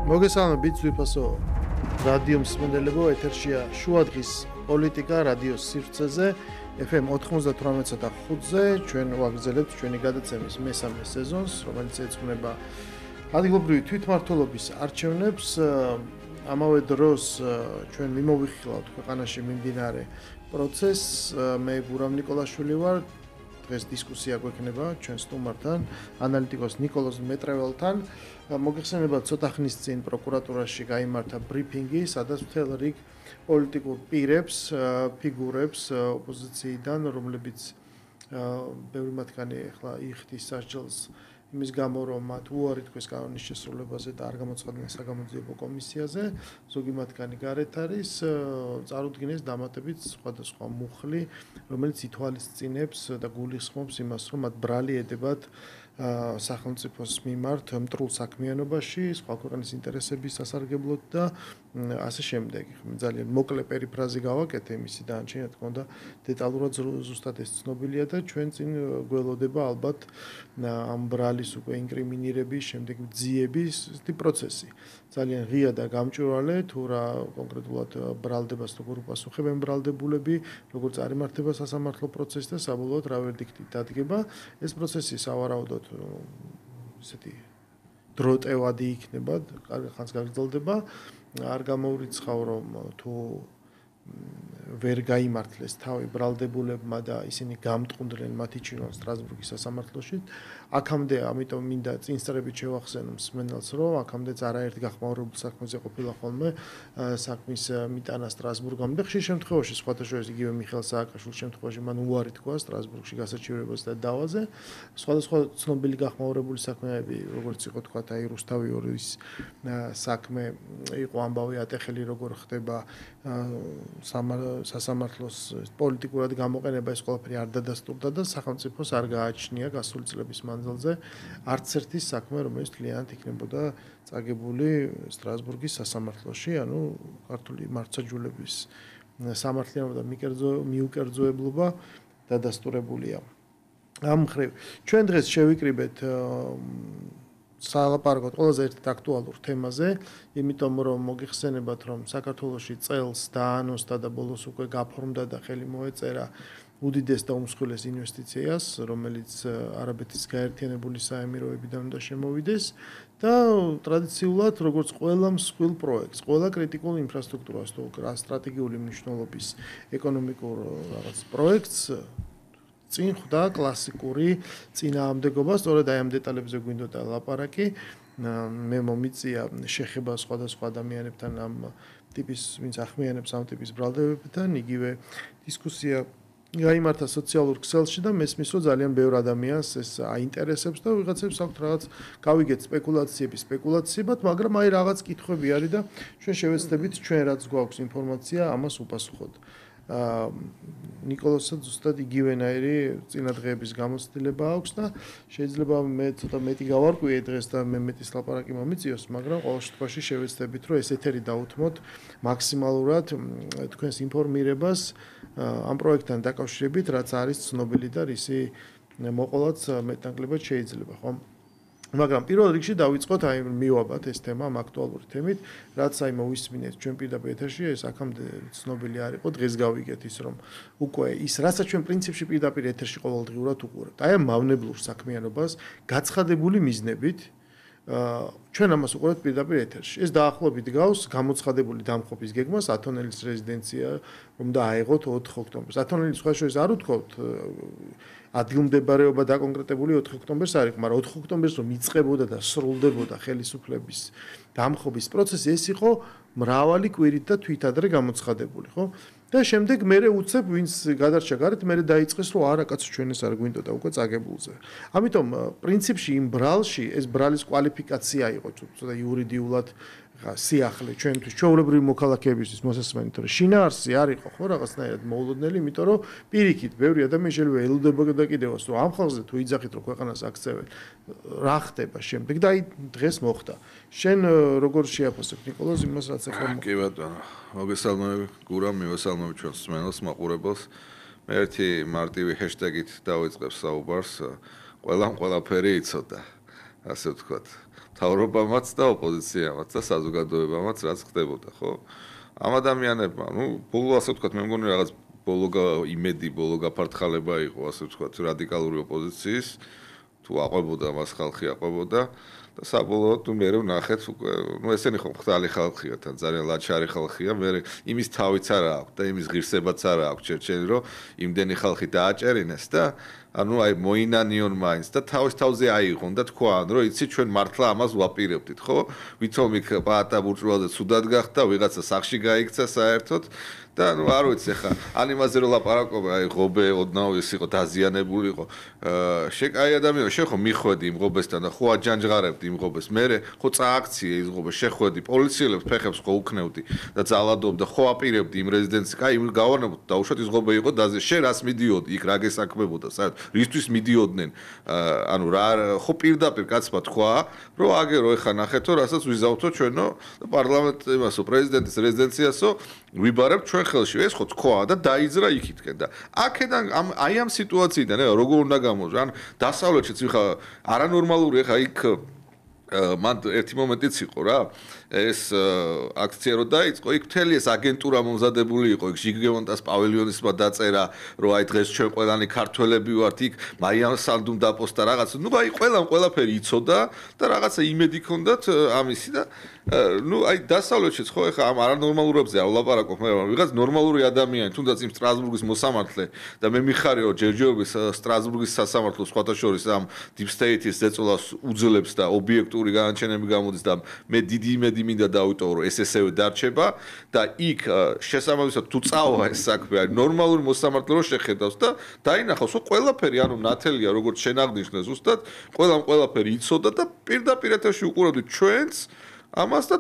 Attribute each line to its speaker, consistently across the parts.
Speaker 1: მოგესალმებით ძვირფასო რადიო მსმენელებო, ეთერშია შუადღის პოლიტიკა რადიოს სივრცეზე FM 98.5-ზე ჩვენ ვაგრძელებთ ჩვენი გადაცემის მესამე სეზონს, რომელიც ეძღვნება ადგილობრივი თვითმმართველობის არჩევნებს. ამავე დროს ჩვენ მიმოვიხილავთ ქვეყანაში მიმდინარე პროცესს. მე გურამ ნიკოლაშვილი ვარ. დღეს დისკუსია გვექნება ჩვენ სტუმართან, ანალიტიკოს ნიკოლოზ მეტრეველთან. მოგეხსენებათ, ცოტა ხნის წინ პროკურატურაში გაიმართა ბრიფინგი, სადაც მთელ რიგ პოლიტიკურ პირებს, ფიგურებს ოპოზიციიდან, რომლებიც ბევრი მათგანი ახლა იხდის სასჯელს იმის გამო, რომ მათ უარი თქვეს კანონის შესრულებაზე და არ გამოცხადნენ საგამოძიებო კომისიაზე, ზოგი მათგანი გარეთ არის, წარუდგინეს დამატებით სხვადასხვა მუხლი, რომელიც ითვალისწინებს და გულისხმობს იმას, რომ მათ ბრალი ედებათ სახელმწიფოს მიმართ მტრულ საქმიანობაში, სხვა ქვეყნის ინტერესების სასარგებლოდ და ასე შემდეგ. ძალიან მოკლე პერიფრაზი გავაკეთე იმისი დანარჩენი, რა თქმა უნდა, დეტალურად ზუსტად ეს ცნობილია და ჩვენ წინ გველოდება ალბათ ამ ბრალის უკვე ინკრიმინირების, შემდეგ ძიების პროცესი. ძალიან ღია და გამჭვირვალე, თუ რა კონკრეტულად ბრალდებას როგორ უპასუხებენ ბრალდებულები, როგორ წარიმართება სასამართლო პროცესი და საბოლოოდ რა ვერდიქტი დადგება. ეს პროცესი სავარაუდოდ ესეთი დროტევადი იქნება, კარგი ხანს გაგრძელდება. არ გამოვრიცხავ, რომ თუ ვერ გაიმართლეს თავი ბრალდებულებმა და ისინი გამტყუნდნენ მათი ჩინონ სტრასბურგის სასამართლოში. აქამდე, ამიტომ მინდა წინსწრებით შევახსენო მსმენელს, რომ აქამდეც არაერთ გახმაურებულ საქმეზე ყოფილა ხოლმე საქმის მიტანა სტრასბურგამდე. ხშირ შემთხვევაში, სხვათა შორის იგივე მიხეილ სააკაშვილის შემთხვევაში მან უარი თქვა სტრასბურგში გასაჩივრებას და დავაზე. სხვადასხვა ცნობილი გახმაურებული საქმეები, როგორც იყო თქვა აი რუსთავი ორის საქმე, იყო ამბავი ატეხელი, როგორ ხდება სასამართლოს პოლიტიკურად გამოყენება, ეს ყველაფერი არ დადასტურდა და სახელმწიფოს არ გააჩნია გასული წლების მანძილზე არც ერთი საქმე, რომელიც მთლიანად იქნებოდა წაგებული სტრასბურგის სასამართლოში, ანუ ქართული მართლმსაჯულების სამართლიანობა და მიუკერძოებლობა დადასტურებულია. ამ მხრივ ჩვენ დღეს შევიკრიბეთ სალაპარაკოთ ყველაზე ერთ აქტუალურ თემაზე, იმიტომ რომ მოგიხსენებათ, რომ საქართველოში წელს დაანონსდა და ბოლოს უკვე გაფორმდა და ხელი მოეწერა უდიდეს და უმსხვილეს ინვესტიციას, რომელიც არაბეთის გაერთიანებული საემიროებიდან უნდა შემოვიდეს და ტრადიციულად, როგორც ყველა მსხვილ პროექტს, ყველა კრიტიკულ ინფრასტრუქტურას თუ სტრატეგიული მნიშვნელობის ეკონომიკურ რაღაც პროექტს წინ ხვდა კლასიკური წინააღმდეგობა, სწორედ აი ამ დეტალებზე გვინდოდა ლაპარაკი. მე მომიწია შეხება სხვადასხვა ადამიანებთან ამ ტიპის, ვინც ახმიანებს ამ ტიპის ბრალდებებთან, იგივე დისკუსია გაიმართა სოციალურ ქსელში და მესმის, რომ ძალიან ბევრ ადამიანს ეს აინტერესებს და ვიღაცებს აქვთ რაღაც გავიგეთ სპეკულაციებად, მაგრამ აი რაღაც კითხვები არის და ჩვენ შევეცდებით ჩვენ რაც გვაქვს ინფორმაცია ამას უპასუხოთ. ნიკოლოზსაც ზუსტად იგივენაირი წინადღეების გამოცდილება აქვს და შეიძლება მე ცოტა მეტი გავარკვიე დღეს და მე მეტის ლაპარაკი მომიწიოს, მაგრამ ყოველ შემთხვევაში შევეცდებით, რომ ეს ეთერი დაუთმოთ მაქსიმალურად თქვენს ინფორმირებას ამ პროექტთან დაკავშირებით, რაც არის ცნობილი და რისი მოყოლაც მეტნაკლებად შეიძლება, ხო? მაგრამ პირველ რიგში დავიწყოთ აი მივაბათ ეს თემა ამ აქტუალური თემით, რაც აი მოვისმინეთ ჩვენ პირდაპირ ეთერში, ეს აქამდე ცნობილი არ იყო, დღეს გავიგეთ ის, რომ უკვე ის, რასაც ჩვენ პრინციპში პირდაპირ ეთერში ყოველდღიურად უყურებთ, აი ამ მავნებლურ საქმიანობას გაცხადებული მიზნებით ჩვენ ამას უყურებთ პირდაპირ ეთერში. ეს დაახლოებით გავს გამოცხადებული დამხობის გეგმას ათონელის რეზიდენცია, რომ დააეღოთ 4 ოქტომბერს. ათონელის სხვა შორის არ უთქვათ ადგილმდებარეობა დაკონკრეტებული 4 ოქტომბერს არ იყო, მაგრამ 4 ოქტომბერს რომ იწყებოდა და სრულდებოდა ხელისუფლების დამხობის პროცესი, ეს იყო მრავალი კვირით და თვით ადრე გამოცხადებული, ხო? და შემდეგ მერე უცებ ვინც გადარჩა გარეთ, მერე დაიწყეს, რომ არა კაცო ჩვენ ეს არ გვინდოდა უკვე წაგებულზე. ამიტომ პრინციპში იმ ბრალში ეს ბრალის კვალიფიკაცია იყო ცოტა იურიდიულად სიახლე ჩვენთვის ჩვეულებრივი მოქალაქეებისთვის მოსასმენით, რომ შინაარსი არ იყო ხო რაღაცნაირად მოულოდნელი, იმიტომ რომ პირიქით ბევრი ადამიანი შეიძლება ელოდებოდა კიდევაც, რომ ამ ხალხზე თუ იძახით, რომ ქვეყანას აქცევენ, რა ხდება შემდეგ და აი დღეს მოხდა. შენ როგორ შეაფასებ ნიკოლოზ იმას რაც ახლა
Speaker 2: კი ბატონო, მოგესალმები გურამ, მივესალმები ჩვენს მსმენელს, მაყურებელს. მე ერთი მარტივი ჰეშტეგით დავიწყებ საუბარს, ყველაფერი იცოდა, ასე ვთქვათ. მთავრობამაც და ოპოზიციამაც და საზოგადოებამაც რაც ხდებოდა, ხო? ამ ადამიანებმა, ბოლო ასე ვთქვათ, მე მგონი რაღაც ბოლო გაფართხალება იყო, ასე ვთქვათ, რადიკალური ოპოზიციის, თუ აყვებოდა მას ხალხი აყვებოდა და საბოლოოდ მე ვნახეთ, ესენი ხომ ხთალი ხალხია, თან ძალიან ლაჩარი ხალხია, მე იმის თავიც არა აქვს და იმის ღირსებაც არა აქვს ჩერჩელი, რომ იმდენი ხალხი დააჭერინეს და აი მოინანიონ მაინც და თავის თავზე აიღონ და თქვან, რომ იცი ჩვენ მართლა ამას ვაპირებდით, ხო? ვითომ იქ პაატა ბურჭულაძე ცუდად გახდა, ვიღაცა სახში გაიქცა საერთოდ და არ ვიცი ხა, ან იმაზე რომ ლაპარაკობ, აი ღობე ოდნავ ის იყო დაზიანებული იყო. აი ადამიანი შენ ხო მიხვედი იმ ღობესთან და ხო აჯანჯღარებდი იმ ღობეს. მე ხო წააქციე ის ღობე, შეხვედი პოლიციელებს, ფეხებს ხო უკნევდი და ძალადობდა, ხო აპირებდი იმ რეზიდენციას, აი იმ გავარნებოდ და უშოთ ის ღობე იყო და შენ რას მიდიოდი იქ რა გესაქმებოდა, საერთოდ რისთვის მიდიოდნენ? ანუ რა ხო პირდაპირ კაცმა თქვა, რომ აგერო ეხა ნახეთო, რასაც ვიზავთო ჩვენო პარლამენტ იმასო პრეზიდენტის რეზიდენციასო ვიბარებთ ჩვენ ხელში. ეს ხო თქვა და დაიძრა იქითკენ და აქედან აი ამ სიტუაციიდან როგორ უნდა გამოჟო? ან დასავლეთშიც ხა არანორმალური ხა იქ მან ერთი მომენტიც იყო რა ეს აქცია რო დაიწყო იქ მთელი ეს აგენტურა მომზადებული იყო იქ ჟიგევონტას პავილიონისმა დაწერა რომ აი დღეს ჩვენ ყველანი ქართველები ვართ იქ მაიამ სანდუმ დაპოსტა რაღაც აი ყველაფერი იცოდა და რაღაცა იმედი ჰქონდათ ამისი და აი დასავლეთშიც ხო ეხა ამ არანორმალურებზე ავლაპარაკობ მე ვიღაც ნორმალური ადამიანი თუნდაც იმ სტრასბურგის მოსამართლე და მე მიხარია რომ ჯერჯერობით სტრასბურგის სასამართლოს სხვათა შორის ამ deep state-ის ზეწოლას უძლებს და ობიექტური განაჩენები გამოდის და მე დიდი იმედი მინდა დავიტოვო რომ ეს ესევე დარჩება და იქ შესაბამისად თუ წავა ეს საქმე არის ნორმალური მოსამართლე რომ შეხედავს და დაინახავს რომ ყველაფერი ანუ ნათელია როგორც შენ აღნიშნე ზუსტად ყველაფერი იცოდა და პირდაპირ ეთერში უყურებდით ჩვენს ამას და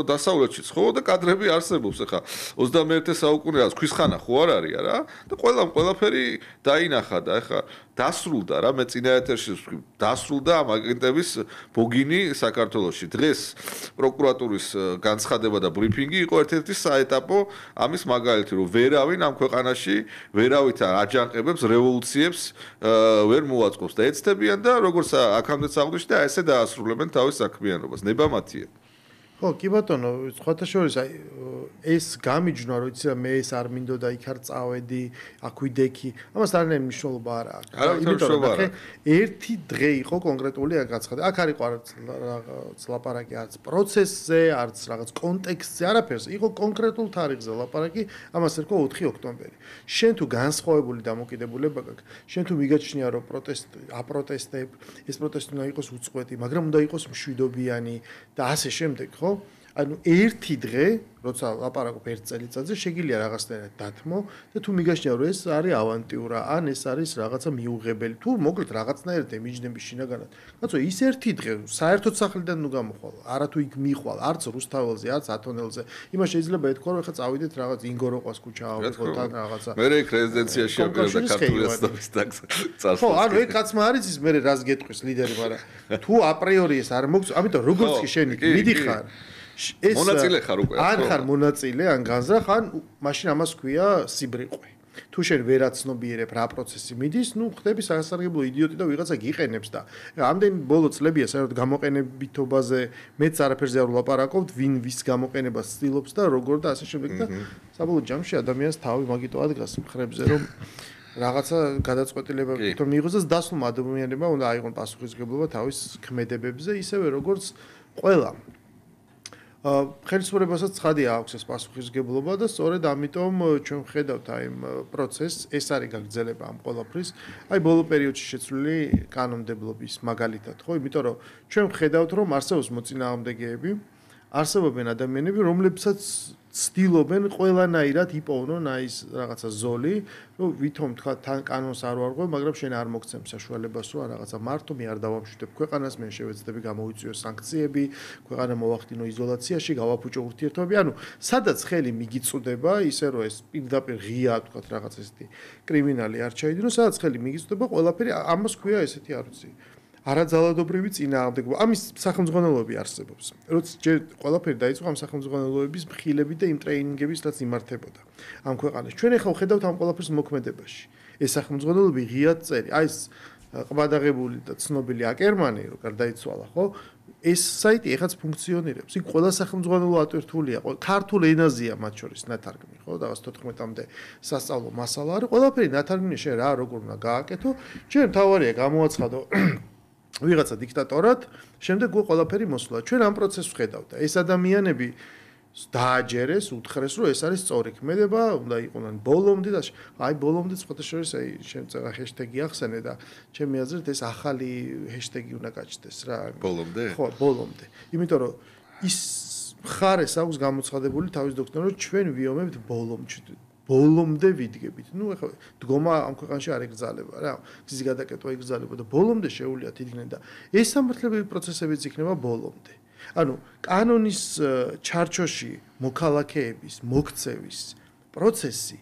Speaker 2: დასავლეთშიც ხო და კადრები არსებობს ახლა 21 საუკუნეას ქვის ხანა ხო არ არის რა და ყველაფერი დაინახა და ახლა დასრულდა რა მე წინა ეთერში დასრულდა ამ აგენტების ბოგინი საქართველოში დღეს პროკურატურის განცხადება და ბრიფინგი იყო ერთ-ერთი საეტაპო ამის მაგალითი რომ ვერავინ ამ ქვეყანაში ვერავით აჯანყებებს რევოლუციებს ვერ მოაწყობს და ეცდებიან და როგორც აქამდეც აღნიშნე ესე დაასრულებენ თავის საქმიანობას ნებამათია
Speaker 1: ხო, კი ბატონო, სხვათა შორის აი ეს გამიჯნა, რომ იცი მე ეს არ მინდოდა იქ არ წავედი, აქ ვიდექი, ამას არანაირი მნიშვნელობა არ აქვს.
Speaker 2: იმიტომ რომ
Speaker 1: ერთი დღე იყო კონკრეტული განცხადება. აქ არ იყო რაღაც ლაპარაკი, არც პროცესზე, არც რაღაც კონტექსტზე, არაფერზე. იყო კონკრეტულ თარიღზე ლაპარაკი, ამას ერქვა 4 ოქტომბერი. შენ თუ განსხვავებული დამოკიდებულება გაქვს, შენ თუ მიგაჩნია რომ აპროტესტებ, ეს პროტესტი უნდა იყოს უწყვეტი, მაგრამ უნდა იყოს მშვიდობიანი და ასე შემდეგ, ხო? ანუ ერთი დღე, როცა ლაპარაკობ ერთ წელიწადზე, შეგიძლია რაღაცნაირად დათმო და თუ მიგაშნია რომ ეს არის ავანტიურა, ან ეს არის რაღაცა მიუღებელი, თუ მოკლედ რაღაცნაირად ემიჯნები შინაგანად. კაცო, ის ერთი დღე საერთოდ სახლიდან ნუ გამოხვალ, არა თუ იქ მიხვალ, არც რუსთაველზე, არც ათონელზე. იმას შეიძლება ეთქვა რომ ეხა წავიდეთ რაღაც ინგოროყვას ქუჩა ავიღოთ ან რაღაცა.
Speaker 2: მე იქ რეზიდენციაში აპირებდა ქართული ასწავლის წარსულს.
Speaker 1: ხო, ანუ ეგ კაცმა არის ის მე რას გეტყვის ლიდერი, მაგრამ თუ აპრიორი ეს არ მოგწ, ამიტომ როგორც კი შენ მიდიხარ ეს
Speaker 2: მონაწილე ხარ უკვე
Speaker 1: ან ხარ მონაწილე ან განზრახ ან მაშინ ამას ქვია სიბრიყვე თუ შენ ვერაცნობიერებ რა პროცესი მიდის ნუ ხდები სასარგებლო იდიოტი და ვიღაცა გიყენებს და ამდენ ბოლო წლებია საერთოდ გამოყენებითობაზე მეც არაფერზე არ ვლაპარაკობთ ვინ ვის გამოყენებას ცდილობს და როგორ და ასე შემდეგ და საბოლოო ჯამში ადამიანს თავი მაგიტო ადგას მხრებზე რომ რაღაცა გადაწყვეტილება თვითონ მიიღოს და დასულმა ადამიანებმა უნდა აიღონ პასუხისმგებლობა თავის ქმედებებზე ისევე როგორც ყველა ხელისუფლებასაც ცხადია აქვს ეს პასუხისმგებლობა და სწორედ ამიტომ ჩვენ ხედავთ აი იმ პროცესს ეს არის გაგრძელება ამ ყველაფრის აი ბოლო პერიოდში შეცვლილი კანონმდებლობის მაგალითად ხო იმიტომ რომ ჩვენ ხედავთ რომ არსებობს მოწინააღმდეგეები არსებობენ ადამიანები რომლებსაც ცდილობენ ყველანაირად იპოვნონ აი ეს რაღაცა ზოლი რომ ვითომ თქვა თან კანონს არ ვარღვევ მაგრამ შენ არ მოგცემ საშუალებას რომ რაღაცა მარტო მე არ დავამშვიდებ ქვეყანას მე შევეცდები გამოიწვიო სანქციები ქვეყანა მოვახდინო იზოლაციაში გავაფუჭო ურთიერთობები ანუ სადაც ხელი მიგიწუდება ისე რომ ეს პირდაპირ ღია თქვა რაღაც ესეთი კრიმინალი არ ჩაიდინო სადაც ხელი მიგიწუდება ყველაფერი ამას ქვია ესეთი არ ვიცი არაძალადობრივი წინააღმდეგობა. ამის სახელმძღვანელოები არსებობს. როცა ჯერ ყველაფერი დაიწყო ამ სახელმძღვანელოების მხილები და იმ ტრეინინგების რაც იმართებოდა ამ ქვეყანაში. ჩვენ ახლა ვხედავთ ამ ყველაფრის მოქმედებაში. ეს სახელმძღვანელოები ღიად წერი. აი ეს ყბადაღებული და ცნობილი აკერმანი რო გარდაიცვალა, ხო? ეს საიტი ეხაც ფუნქციონირებს. იქ ყველა სახელმძღვანელო ატვირთულია, ქართულ ენაზეა მათ შორის ნათარგმნი, ხო? და 14-მდე სასწავლო მასალა არის. ყველაფერი ნათარგმნი შენ რა როგორ უნდა გააკეთო? ჩვენ თავარია გამოაცხადო ვიღაცა დიქტატორად, შემდეგ ყველაფერი მოსულა. ჩვენ ამ პროცესს ვხედავთ. ეს ადამიანები დააჯერეს, უთხრეს, რომ ეს არის სწორი ქმედება, უნდა იყვნენ ბოლომდე და აი ბოლომდე სხვათა შორის აი შენ წერა ჰეშტეგი ახსენე და ჩემი აზრით ეს ახალი ჰეშტეგი უნდა გაჩნდეს რა.
Speaker 2: ბოლომდე?
Speaker 1: ხო, ბოლომდე. იმიტომ რომ ის მხარეს აქვს გამოცხადებული თავის დოქტორი, რომ ჩვენ ვიომებთ ბოლომდე ვიდგებით. ნუ ეხლა დგომა ამ ქვეყანაში არ ეკრძალება რა. გზის გადაკეთვა ეკრძალება და ბოლომდე შეუძლიათ იდგნენ და ეს სამართლებრივი პროცესებიც იქნება ბოლომდე. ანუ კანონის ჩარჩოში მოქალაქეების მოქცევის პროცესი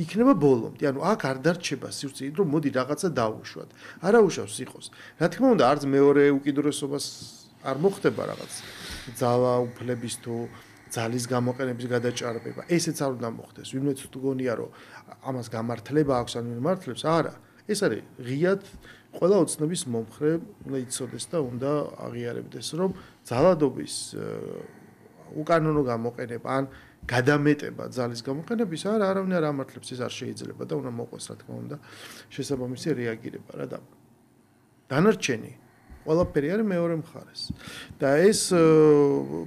Speaker 1: იქნება ბოლომდე. ანუ აქ არ დარჩება სივრცე, რომ მოდი რაღაცა დავუშვათ. არა უშავს იყოს. რა თქმა უნდა, არც მეორე უკიდურესობას არ მოხდება რაღაც ძალაუფლების თუ ძალის გამოყენების გადაჭარბება. ესეც არ უნდა მოხდეს. ვინმე თუ გონია, რომ ამას გამართლება აქვს ან მართლებს, არა. ეს არის ღიად ყველა ოცნების მომხრე უნდა იცოდეს და უნდა აღიარებდეს, რომ ძალადობის უკანონო გამოყენება ან გადამეტება ძალის გამოყენების არავინ არ ამართლებს, ეს არ შეიძლება და უნდა მოყვეს რა თქმა უნდა შესაბამისი რეაგირება რა და დანარჩენი ყველაფერი არის მეორე მხარეს. და ეს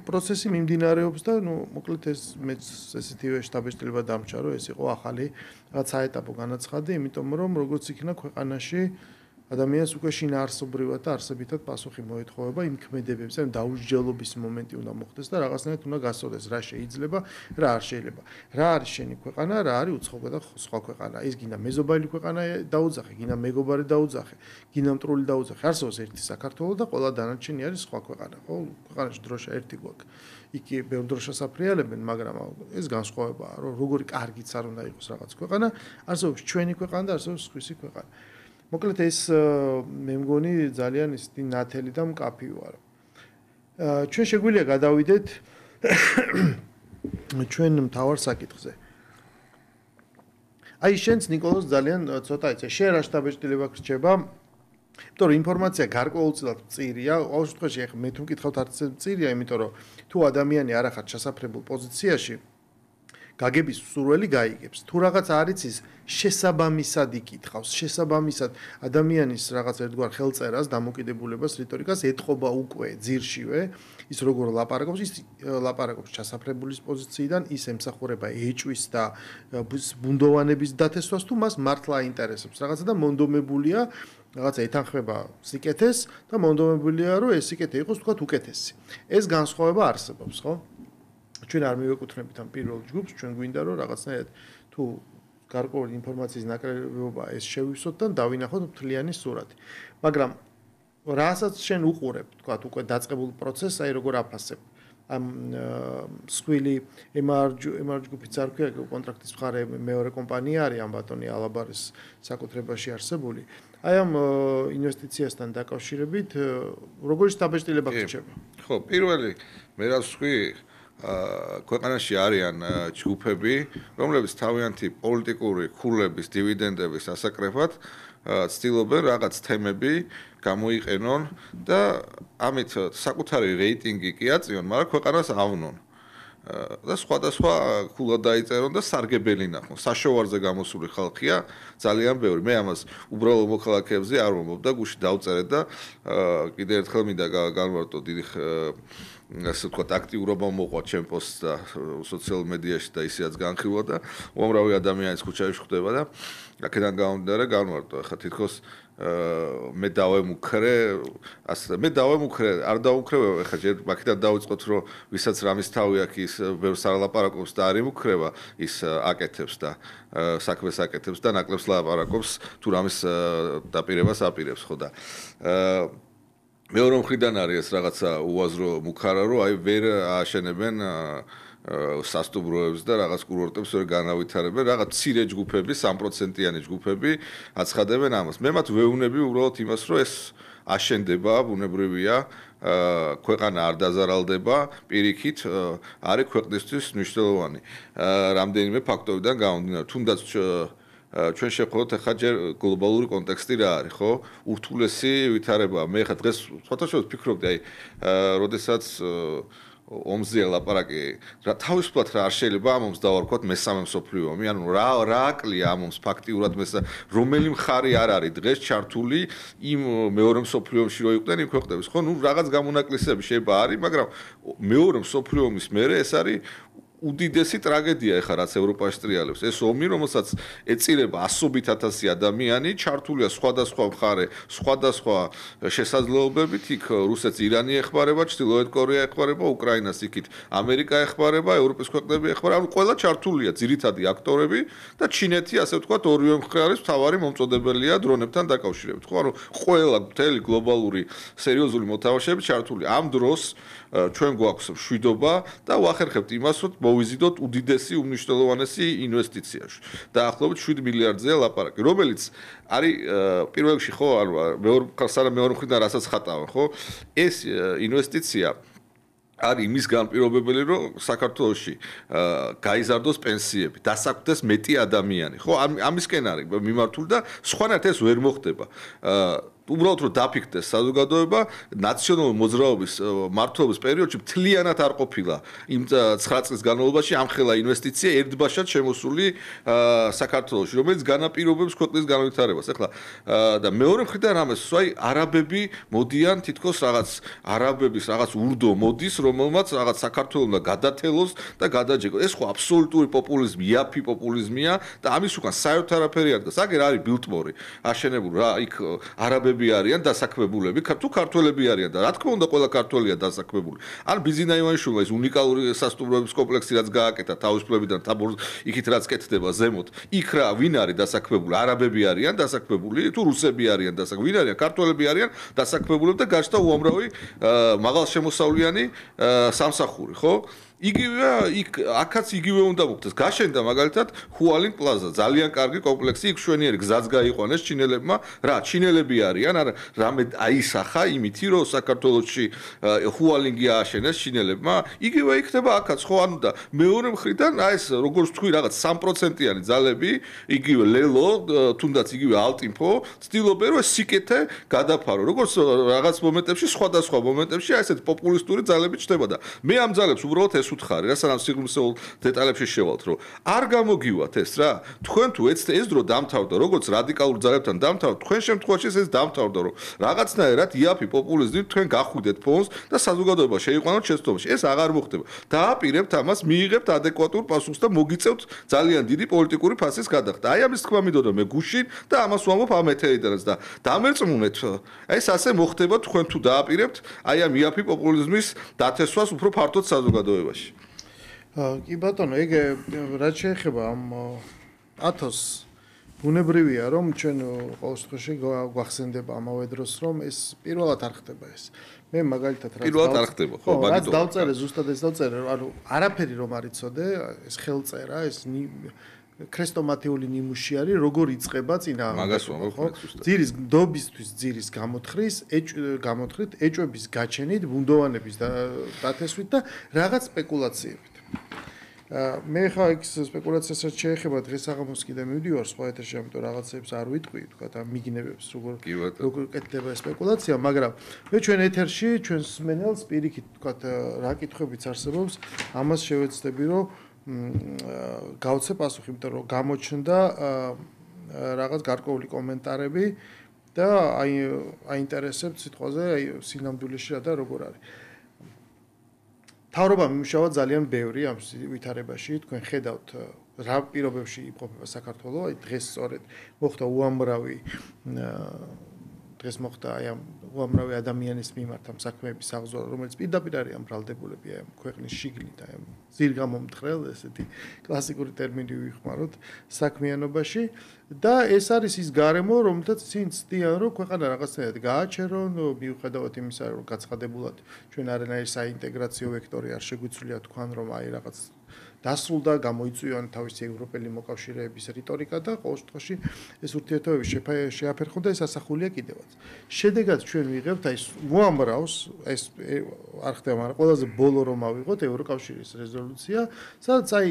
Speaker 1: პროცესი მიმდინარეობს და ნუ მოკლედ ეს მეც ესეთივე შტაბ-ეტაპობა დამჭა, რომ ეს იყო ახალი რაღაც საეტაპო განაცხადი, იმიტომ რომ როგორც იქნა ქვეყანაში ადამიანს უკვე შინაარსობრივად და არსებითად პასუხი მოეთხოვება იმ ქმედებებს, ან დაუსჯელობის მომენტი უნდა მოხდეს და რაღაცნაირად უნდა გასწორდეს რა შეიძლება, რა არ შეიძლება. რა არის შენი ქვეყანა, რა არის უცხო და სხვა ქვეყანა. ის გინდა მეზობელი ქვეყანა დაუძახე, გინდა მეგობარი დაუძახე, გინდა მტრული დაუძახე. არსებობს ერთი საქართველო და ყველა დანარჩენი არის სხვა ქვეყანა, ხო? ქვეყანაში დროშა ერთი გვაქვს. იქ ბევრ დროშას აფრიალებენ, მაგრამ ეს განსხვავებაა, რომ როგორი კარგიც არ უნდა იყოს რაღაც ქვეყანა, არსებობს ჩვენი ქვეყანა და არსებობს სხვისი ქვეყანა. მოკლედ ეს მე მგონი ძალიან ისეთი ნათელი და მკაფი ვარ. ჩვენ შეგვიძლია გადავიდეთ ჩვენ მთავარ საკითხზე. აი შენც ნიკოლოზ ძალიან ცოტა იცი, შენ რა შტაბ-ეტაპობა გრჩება? იმიტომ რომ ინფორმაცია გარკვეულწილად მწირია, ყოველ შემთხვევაში ახლა მე თუ მკითხავთ არც მწირია, იმიტომ რომ თუ ადამიანი არ ახარ ჩასაფრებულ პოზიციაში გაგების სურველი გაიგებს. თუ რაღაც არის ის შესაბამისად იკითხავს, შესაბამისად ადამიანის რაღაც ერთგვარ ხელწერას, დამოკიდებულებას, რიტორიკას ეთყობა უკვე ძირშივე, ის როგორ ლაპარაკობს, ის ლაპარაკობს ჩასაფრებულის პოზიციიდან, ის ემსახურება ეჭვის და ბუნდოვანების დათესვას, თუ მას მართლა აინტერესებს რაღაცა და მონდომებულია რაღაცა ეთანხმება სიკეთეს და მონდომებულია, რომ ეს სიკეთე იყოს თქვა უკეთესი. ეს განსხვავება არსებობს, ხო? ჩვენ არ მივეკუთვნებით ამ პირველ ჯგუფს, ჩვენ გვინდა რომ რაღაცნაირად თუ გარკვეული ინფორმაციის ნაკლებობა ეს შევივსოთ და დავინახოთ მთლიანი სურათი. მაგრამ რასაც შენ უყურებ, თქვა უკვე დაწყებულ პროცესს, აი როგორ აფასებ ამ სხვილი MR ჯგუფიც არ ქვია, კონტრაქტის მხარე მეორე კომპანია არის ამ ბატონი ალაბარის საკუთრებაში არსებული. აი ამ ინვესტიციასთან დაკავშირებით როგორი შტაბ-ეტაპობა გრჩება?
Speaker 2: ხო, პირველი მე რაც ვთქვი ქვეყანაში არიან ჯგუფები, რომლებიც თავიანთი პოლიტიკური ქულების, დივიდენდების ასაკრეფად ცდილობენ რაღაც თემები გამოიყენონ და ამით საკუთარი რეიტინგი კი აწიონ, მაგრამ ქვეყანას ავნონ. და სხვადასხვა ქულა დაიწერონ და სარგებელი ნახონ. საშოვარზე გამოსული ხალხია ძალიან ბევრი. მე ამას უბრალო მოქალაქეებზე არ ვამბობ და გუში დავწერეთ და კიდევ ერთხელ მინდა განვარტო დიდი ასე ვთქვათ აქტიურობა მოყვა ჩემ პოსტს და სოციალურ მედიაში და ისეაც განხილვა და უამრავი ადამიანის ქუჩაში ხვდება და აქედან გამომდინარე განვარტო. ახლა თითქოს მე დავემუქრე, ასე მე დავემუქრე, არ დავუქრევ, ახლა ჯერ აქედან დავიწყოთ, რომ ვისაც რამის თავი აქვს ის ბევრს არ ლაპარაკობს და არ იმუქრება, ის აკეთებს და საქმეს აკეთებს და ნაკლებს ლაპარაკობს, თუ რამის დაპირებას აპირებს, ხო და მეორე მხრიდან არის ეს რაღაცა უაზრო მუქარა, რომ აი ვერ ააშენებენ სასტუმროებს და რაღაც კურორტებს ვერ განავითარებენ, რაღაც მცირე ჯგუფები, 3%-იანი ჯგუფები აცხადებენ ამას. მე მათ ვეუბნები უბრალოდ იმას, რომ ეს აშენდება, ბუნებრივია, ქვეყანა არ დაზარალდება, პირიქით არის ქვეყნისთვის მნიშვნელოვანი. რამდენიმე ფაქტორიდან გამომდინარე, თუნდაც ჩვენ შევხედოთ ახლა ჯერ გლობალური კონტექსტი რა არის, ხო? ურთულესი ვითარება. მე ხა დღეს სხვათაშორის ფიქრობდი, აი, როდესაც ომზეა ლაპარაკი, თავისუფლად რა არ შეიძლება ამ ომს დავარქვათ მესამე მსოფლიო ომი, ანუ რა აკლია ამ ომს ფაქტიურად რომელი მხარე არ არის დღეს ჩართული იმ მეორე მსოფლიო ომში რო იყვნენ იმ ქვეყნების, ხო? ნუ რაღაც გამონაკლისები შეიძლება არის, მაგრამ მეორე მსოფლიო ომის მერე ეს არის უდიდესი ტრაგედია ეხა რაც ევროპაში ტრიალებს. ეს ომი, რომელსაც ეწირება ასობით ათასი ადამიანი, ჩართულია სხვადასხვა მხარე, სხვადასხვა შესაძლებლობებით, იქ რუსეთს ირანი ეხმარება, ჩრდილოეთ კორეა ეხმარება, უკრაინას იქით ამერიკა ეხმარება, ევროპის ქვეყნები ეხმარება, ანუ ყველა ჩართულია ძირითადი აქტორები და ჩინეთი, ასე ვთქვათ, ორივე მხარის მთავარი მომწოდებელია დრონებთან დაკავშირებით. ხო, ანუ ყველა მთელი გლობალური სერიოზული მოთამაშეები ჩართულია. ამ დროს ჩვენ გვაქვს მშვიდობა და ვახერხებთ იმას, რომ მოვიზიდოთ უდიდესი უმნიშვნელოვანესი ინვესტიციაში. დაახლოებით 7 მილიარდზეა ლაპარაკი, რომელიც არის პირველ რიგში ხო, ანუ მეორე მხრიდან რასაც ხატავენ, ხო? ეს ინვესტიცია არის იმის განპირობებელი, რომ საქართველოში გაიზარდოს პენსიები, დასაკვდეს მეტი ადამიანი, ხო? ამისკენ არის მიმართული და სხვანაირად ეს ვერ მოხდება. უბრალოდ რომ დაფიქრდეს საზოგადოება ნაციონალური მოძრაობის მართლობის პერიოდში მთლიანად არ ყოფილა იმ 9 წლის განმავლობაში ამხელა ინვესტიცია ერთბაშად შემოსული საქართველოში, რომელიც განაპირობებს ქვეყნის განვითარებას. ეხლა და მეორე მხრიდან ამას აი არაბები მოდიან თითქოს რაღაც არაბების რაღაც ურდო მოდის, რომელმაც რაღაც საქართველოს უნდა გადათელოს და გადაჯეკოს. ეს ხო აბსოლუტური პოპულიზმი, იაფი პოპულიზმია და ამის უკან საერთოდ არაფერი არ დგას. აგერ არის ბილტმორი აშენებული რა, იქ არაბები არიან დასაქმებულები, თუ ქართველები არიან და რა თქმა უნდა ყველა ქართველია დასაქმებული. ან ბიზინა ივანიშვილმა ის უნიკალური სასტუმროების კომპლექსი რაც გააკეთა თავისუფლებიდან იქით რაც კეთდება ზემოთ, იქ რა ვინ არის დასაქმებული? არაბები არიან დასაქმებული, თუ რუსები არიან დასაქმებული, ვინ არიან? ქართველები არიან დასაქმებულები და გაჩნდა უამრავი მაღალშემოსავლიანი სამსახური, ხო? იგივე იქ აქაც იგივე უნდა მოხდეს. გაშენდა მაგალითად ჰუალინ პლაზა, ძალიან კარგი კომპლექსი, იქ შვენიერი გზაც გაიყვანეს ჩინელებმა. რა, ჩინელები არიან, რამე აისახა იმითი, რომ საქართველოში ჰუალინგი ააშენეს ჩინელებმა. იგივე იქნება აქაც, ხო, ანუ და მეორე მხრიდან ეს როგორც თქვი რაღაც 3%-იანი ძალები, იგივე ლელო, თუნდაც იგივე ალტინფო, ცდილობენ რომ სიკეთე გადაფარო. როგორც რაღაც მომენტებში, სხვადასხვა მომენტებში ესეთ პოპულისტური ძალები ჩნდება და მე ამ ძალებს უბრალოდ ეს უთხარი რა, სანამ სიღრმისეულ დეტალებში შევალთ, რომ არ გამოგივათ ეს რა. თქვენ თუ ეს დრო დამთავრდა, როგორც რადიკალურ ძალებთან დამთავრდა, თქვენ შემთხვევაში ეს დამთავრდა, რომ რაღაცნაირად იაფი პოპულიზმით თქვენ გახვიდეთ ფონს და საზოგადოება შეიყვანოთ შეცდომაში. ეს აღარ მოხდება. დააპირებთ ამას, მიიღებთ ადეკვატურ პასუხს და მოგიწევთ ძალიან დიდი პოლიტიკური ფასის გადახდა. აი ამის თქმა მინდოდა მე გუშინ და ამას ვამბობ ამ ეთერიდანაც და დამერწმუნეთ. ეს ასე მოხდება თქვენ თუ დააპირებთ აი ამ იაფი პოპულიზმის დათესვას უფრო ფართოდ საზოგადოებაში.
Speaker 1: კი ბატონო, ეგ რაც შეეხება ამ ათოს ბუნებრივია, რომ ჩვენ ყოველ შემთხვევაში გვახსენდება ამავე დროს, რომ ეს პირველად არ ხდება ეს. მე მაგალითად
Speaker 2: პირველად არ ხდება, ხო, მაგით.
Speaker 1: რაც დავწერე, ზუსტად ეს დავწერე, ანუ არაფერი რომ არ იცოდე, ეს ხელწერა, ეს ქრესტომათეული ნიმუში არის, როგორ იწყება წინააღმდეგ.
Speaker 2: მაგას ვამბობ, ხო?
Speaker 1: ძირის დობისთვის ძირის გამოთხრით, ეჭვების გაჩენით, ბუნდოვანების დათესვით და რაღაც სპეკულაციებით. მე ხა იქ სპეკულაციასაც შეეხება დღეს აღამოს კიდე მივდივარ სხვა ეთერში, ამიტომ რაღაცებს არ ვიტყვი, თქვა და მიგინებებს როგორ კეთდება სპეკულაცია, მაგრამ მე ჩვენ ეთერში, ჩვენს მენელს პირიქით, თქვა რა კითხვებიც არსებობს, ამას შევეცდები, რომ გავცე პასუხი, იმიტომ რომ გამოჩნდა რაღაც გარკვეული კომენტარები და აინტერესებთ სიტყვაზე, აი სინამდვილეში რა და როგორ არის. თავრობა მიმუშავა ძალიან ბევრი ამ ვითარებაში, თქვენ ხედავთ რა პირობებში იმყოფება საქართველო, აი დღეს სწორედ მოხდა უამრავი დღეს მოხდა აი ამ უამრავი ადამიანის მიმართ ამ საქმეების აღზრდა, რომელიც პირდაპირ არიან ბრალდებულები აი ამ ქვეყნის შიგნით, აი ამ ზირგამომთხრელ, ესეთი კლასიკური ტერმინი ვიხმაროთ საქმიანობაში და ეს არის ის გარემო, რომელთაც წინ ცდიან, რომ ქვეყანა რაღაცნაირად გააჩერონ, მიუხედავად იმისა, რომ გაცხადებულად ჩვენ არანაირი საინტეგრაციო ვექტორი არ შეგვიძლია თქვან, რომ აი რაღაც დასრულდა, გამოიწვია თავისი ევროპელი მოკავშირეების რიტორიკა და ყოველ შემთხვევაში ეს ურთიერთობები შეაფერხო და ეს ასახულია კიდევაც. შედეგად ჩვენ ვიღებთ აი უამრავს ეს არ ხდება, მაგრამ ყველაზე ბოლო რომ ავიღოთ ევროკავშირის რეზოლუცია, სადაც აი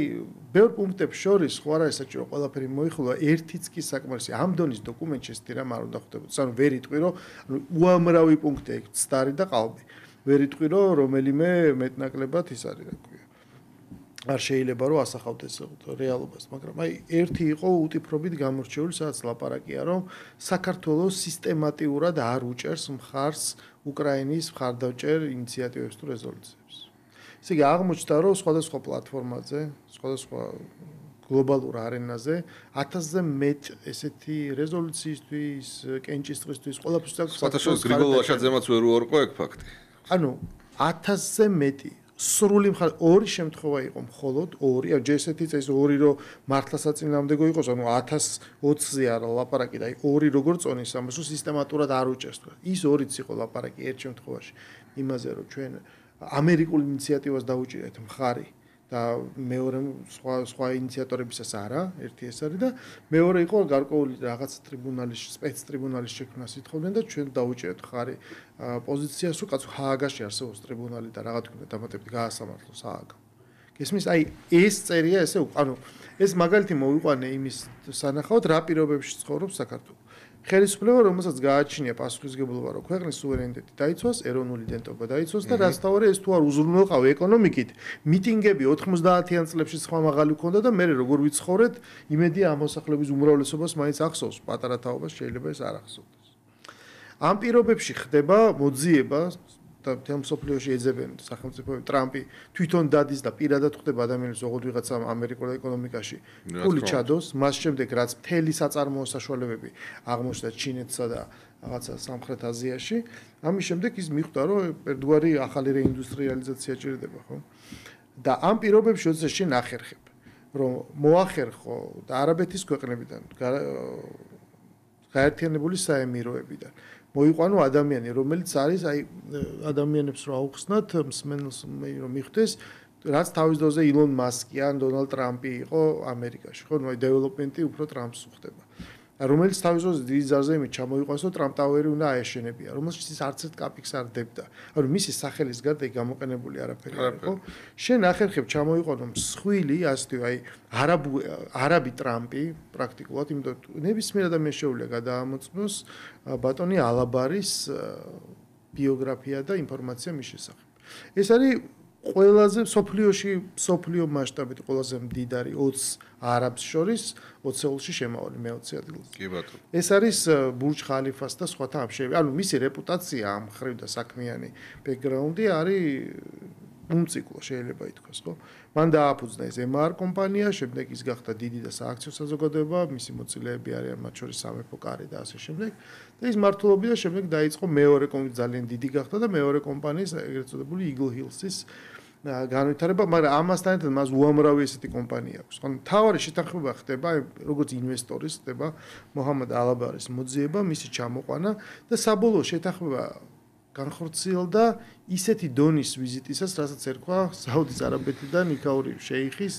Speaker 1: ბევრ პუნქტებს შორის ხო არა ესაჭირო ყველაფერი მოიხილვა, ერთიც კი საკმარისი ამ დონის დოკუმენტში ეს თირამ არ უნდა ხდებოდეს. ანუ ვერ იტყვი რომ უამრავი პუნქტი აქვს ცდარი და ყალბი. ვერ იტყვი რომ რომელიმე მეტნაკლებად ის არის რა ქვია. არ შეიძლება რომ ასახავდეს რეალობას, მაგრამ აი ერთი იყო უტიფრობით გამორჩეული, სადაც ლაპარაკია რომ საქართველოს სისტემატიურად არ უჭერს მხარს უკრაინის მხარდაჭერ ინიციატივებს თუ რეზოლუციებს. ესე იგი აღმოჩნდა რომ სხვადასხვა პლატფორმაზე, სხვადასხვა გლობალურ არენაზე 1000-ზე მეტ ესეთი რეზოლუციისთვის, კენჭისყრისთვის, ყველაფერს აქვს
Speaker 2: საქართველოს გრიგოლ ვაშაძემაც ვერ უარყო ეგ ფაქტი.
Speaker 1: ანუ 1000-ზე მეტი სრული მხარე ორი შემთხვევა იყო მხოლოდ ორი, ანუ ჯესეთი წეს ორი რომ მართლა საწინააღმდეგო იყოს, ანუ 1020-ზე არა ლაპარაკი და აი ორი როგორ წონის ამას რომ სისტემატურად არ უჭერს თქვა. ის ორიც იყო ლაპარაკი ერთ შემთხვევაში იმაზე რომ ჩვენ ამერიკულ ინიციატივას დაუჭირეთ მხარი და მეორე სხვა ინიციატორებისას არა, ერთი ეს არის და მეორე იყო გარკვეული რაღაც ტრიბუნალის, სპეცტრიბუნალის შექმნას ითხოვდნენ და ჩვენ დაუჭერეთ მხარი პოზიციას, რომ კაცო ჰააგაში არსებობს ტრიბუნალი და რაღაც თქვა დამატებით გაასამართლოს ჰააგა. გესმის, აი ეს წერია ესე ანუ ეს მაგალითი მოვიყვანე იმის სანახავად რა პირობებში ცხოვრობს საქართველო. ხელისუფლება, რომელსაც გააჩნია პასუხისმგებლობა, რომ ქვეყნის სუვერენიტეტი დაიცვას, ეროვნული იდენტობა დაიცვას და რაც თავარი ეს თუ არ უზრუნველყავ ეკონომიკით, მიტინგები 90-იან წლებში სხვა მაღალი ქონდა და მე როგორ ვიცხოვრეთ, იმედია ამ მოსახლეობის უმრავლესობას მაინც ახსოვს, პატარა თაობას შეიძლება ეს არ ახსოვდეს. ამ პირობებში ხდება მოძიება და თემ სოფლიოში ეძებენ სახელმწიფოები ტრამპი თვითონ დადის და პირადად ხვდება ადამიანებს ოღონდ ვიღაცა ამერიკულ ეკონომიკაში ფული ჩადოს მას შემდეგ რაც მთელი საწარმოო საშუალებები აღმოჩნდა ჩინეთსა და რაღაცა სამხრეთ აზიაში ამის შემდეგ ის მიხვდა რომ ერთგვარი ახალი რეინდუსტრიალიზაცია ჭირდება ხო და ამ პირობებში როცა შენ ახერხებ რომ მოახერხო და არაბეთის ქვეყნებიდან გაერთიანებული საემიროებიდან მოიყვანო ადამიანი, რომელიც არის აი ადამიანებს რა აუხსნათ, მსმენელს რომ მიხვდეს, რაც თავის დროზე ილონ მასკი ან დონალდ ტრამპი იყო ამერიკაში, ხო, ნუ აი დეველოპმენტი უფრო ტრამპს უხდება. რომელიც თავის დროზე დიდი ზარზე იმით ჩამოიყვანს, რომ ტრამპ ტაუერი უნდა აეშენებია, რომელშიც ის არც ერთ კაპიკს არ დებდა. ანუ მისი სახელის გარდა გამოყენებული არაფერი არ იყო. შენ ახერხებ ჩამოიყვანო მსხვილი, ასეთი აი არაბი ტრამპი პრაქტიკულად, იმიტომ ნებისმიერ ადამიანს შეუძლია გადაამოწმოს ბატონი ალაბარის ბიოგრაფია და ინფორმაცია მის შესახებ. ეს არის ყველაზე სოფლიო მასშტაბით ყველაზე მდიდარი 20 არაბს შორის 20-ში შემავალი მე-20 ადგილზე.
Speaker 2: კი ბატონო.
Speaker 1: ეს არის ბურჯ ხალიფას და სხვათა ამშევი. ანუ მისი რეპუტაცია ამ ხრივ და საქმიანი ბექგრაუნდი არის უმციკლო შეიძლება ითქვას, ხო? მან დააფუძნა ეს MR კომპანია, შემდეგ ის გახდა დიდი და სააქციო საზოგადოება, მისი მოწილეები არიან მათ შორის სამეფო კარი და ასე შემდეგ. და ის მართლობი და შემდეგ დაიწყო მეორე კომპანია ძალიან დიდი გახდა და მეორე კომპანიის ეგრეთ წოდებული Eagle Hills-ის განვითარება, მაგრამ ამასთან ერთად მას უამრავი ესეთი კომპანია აქვს. ხო, თავარი შეთანხმება ხდება, როგორც ინვესტორის ხდება მოჰამედ ალაბარის მოძიება, მისი ჩამოყვანა და საბოლოო შეთანხმება განხორციელდა ისეთი დონის ვიზიტისას, რასაც ერქვა საუდის არაბეთიდან იქაური შეიხის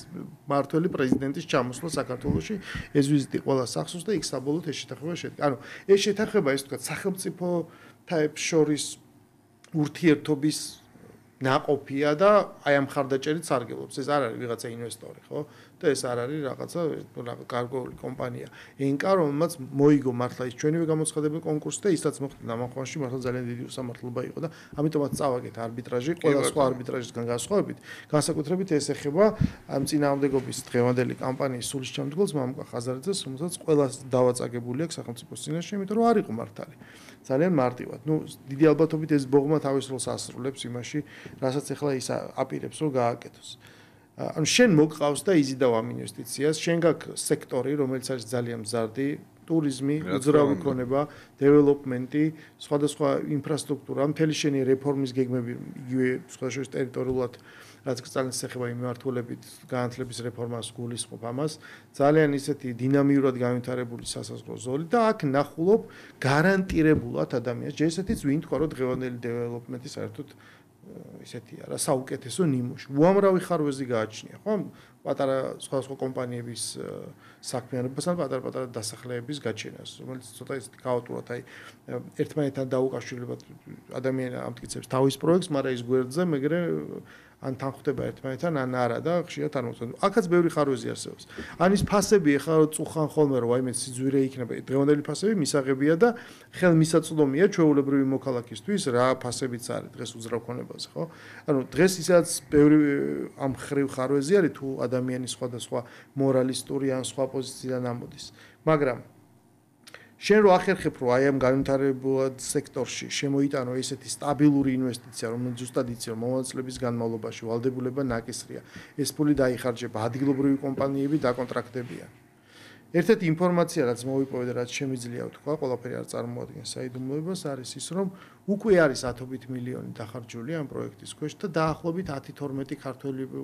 Speaker 1: მართველი პრეზიდენტის ჩამოსვლა საქართველოში. ეს ვიზიტი ყველა სახსოვს და იქ საბოლოოდ ეს შეთანხმება შედგა. ანუ ეს შეთანხმება ის თქვა სახელმწიფოთაებს შორის ურთიერთობის ნაყოფია და აი ამ ხარდაჭერით სარგებლობს. ეს არ არის ვიღაცა ინვესტორი, ხო? და ეს არ არის რაღაცა გარკვეული კომპანია. ენკა, რომელმაც მოიგო მართლა ის ჩვენივე გამოცხადებული კონკურსი და ისაც მოხდა ამახანში მართლა ძალიან დიდი უსამართლობა იყო და ამიტომაც წავაგეთ არბიტრაჟი, ყველა სხვა არბიტრაჟისგან განსხვავებით, განსაკუთრებით ეს ეხება ამ წინააღმდეგობის დღევანდელი კამპანიის სულისჩამდგელს მამუკა ხაზარაძეს, რომელსაც ყველა დავაწაგებული აქვს სახელმწიფოს წინაშე, იმიტომ რომ არ იყო მართალი. ძალიან მარტივად. ნუ დიდი ალბათობით ეს ბოღმა თავის როლს ასრულებს იმაში, რასაც ახლა ის აპირებს რომ გააკეთოს. ანუ შენ მოგყავს და იზიდავ ამ ინვესტიციას, შენ გაქვს სექტორი, რომელიც არის ძალიან მზარდი, ტურიზმი, უძრავი ქონება, დეველოპმენტი, სხვადასხვა ინფრასტრუქტურა, მთელი შენი რეფორმის გეგმები იგივე სხვადასხვა ტერიტორიულად რაც ძალიანს ეხება იმართულებით განათლების რეფორმას გულისხმობ ამას, ძალიან ისეთი დინამიურად განვითარებული სასაზღვრო ზოლი და აქ ნახულობ გარანტირებულად ადამიანს, ჯერ ესეთიც ვინ თქვა რომ დღევანდელი დეველოპმენტი საერთოდ ისეთია რა საუკეთესო ნიმუში. უამრავი ხარვეზი გააჩნია, ხო? პატარა სხვადასხვა კომპანიების საქმიანობას ან პატარ-პატარა დასახლების გაჩენას, რომელიც ცოტა ისეთი ქაოტურად, აი ერთმანეთთან დაუკავშირებლად ადამიანი ამტკიცებს თავის პროექტს, მაგრამ ის გვერდზე მეგრე ან თან ხვდება ერთმანეთთან, ან არა და ხშირად არ მოხდება. აქაც ბევრი ხარვეზი არსებობს. ან ის ფასები ეხლა წუხან ხოლმე რომ აიმე სიძვირე იქნება, დღევანდელი ფასები მისაღებია და ხელმისაწვდომია ჩვეულებრივი მოქალაქისთვის რა ფასებიც არის დღეს უძრავ ქონებაზე, ხო? ანუ დღეს ისაც ბევრი ამ ხრივ ხარვეზი არის თუ ადამიანის სხვადასხვა მორალისტური ან სხვა პოზიციიდან ამოდის. მაგრამ შენ რო ახერხებ რომ აი ამ განვითარებულ სექტორში შემოიტანო ესეთი სტაბილური ინვესტიცია, რომელიც ზუსტად იცი რომ მომავალ განმავლობაში ვალდებულება ნაკისრია. ეს ფული დაიხარჯება, ადგილობრივი კომპანიები დაკონტრაქტებიან. ერთ-ერთი ინფორმაცია რაც მოვიპოვე და რაც შემიძლია ვთქვა, ყველაფერი არ წარმოადგენს საიდუმლოებას, არის ის რომ უკვე არის 10 მილიონი დახარჯული ამ პროექტის ქვეშ და დაახლოებით 10-12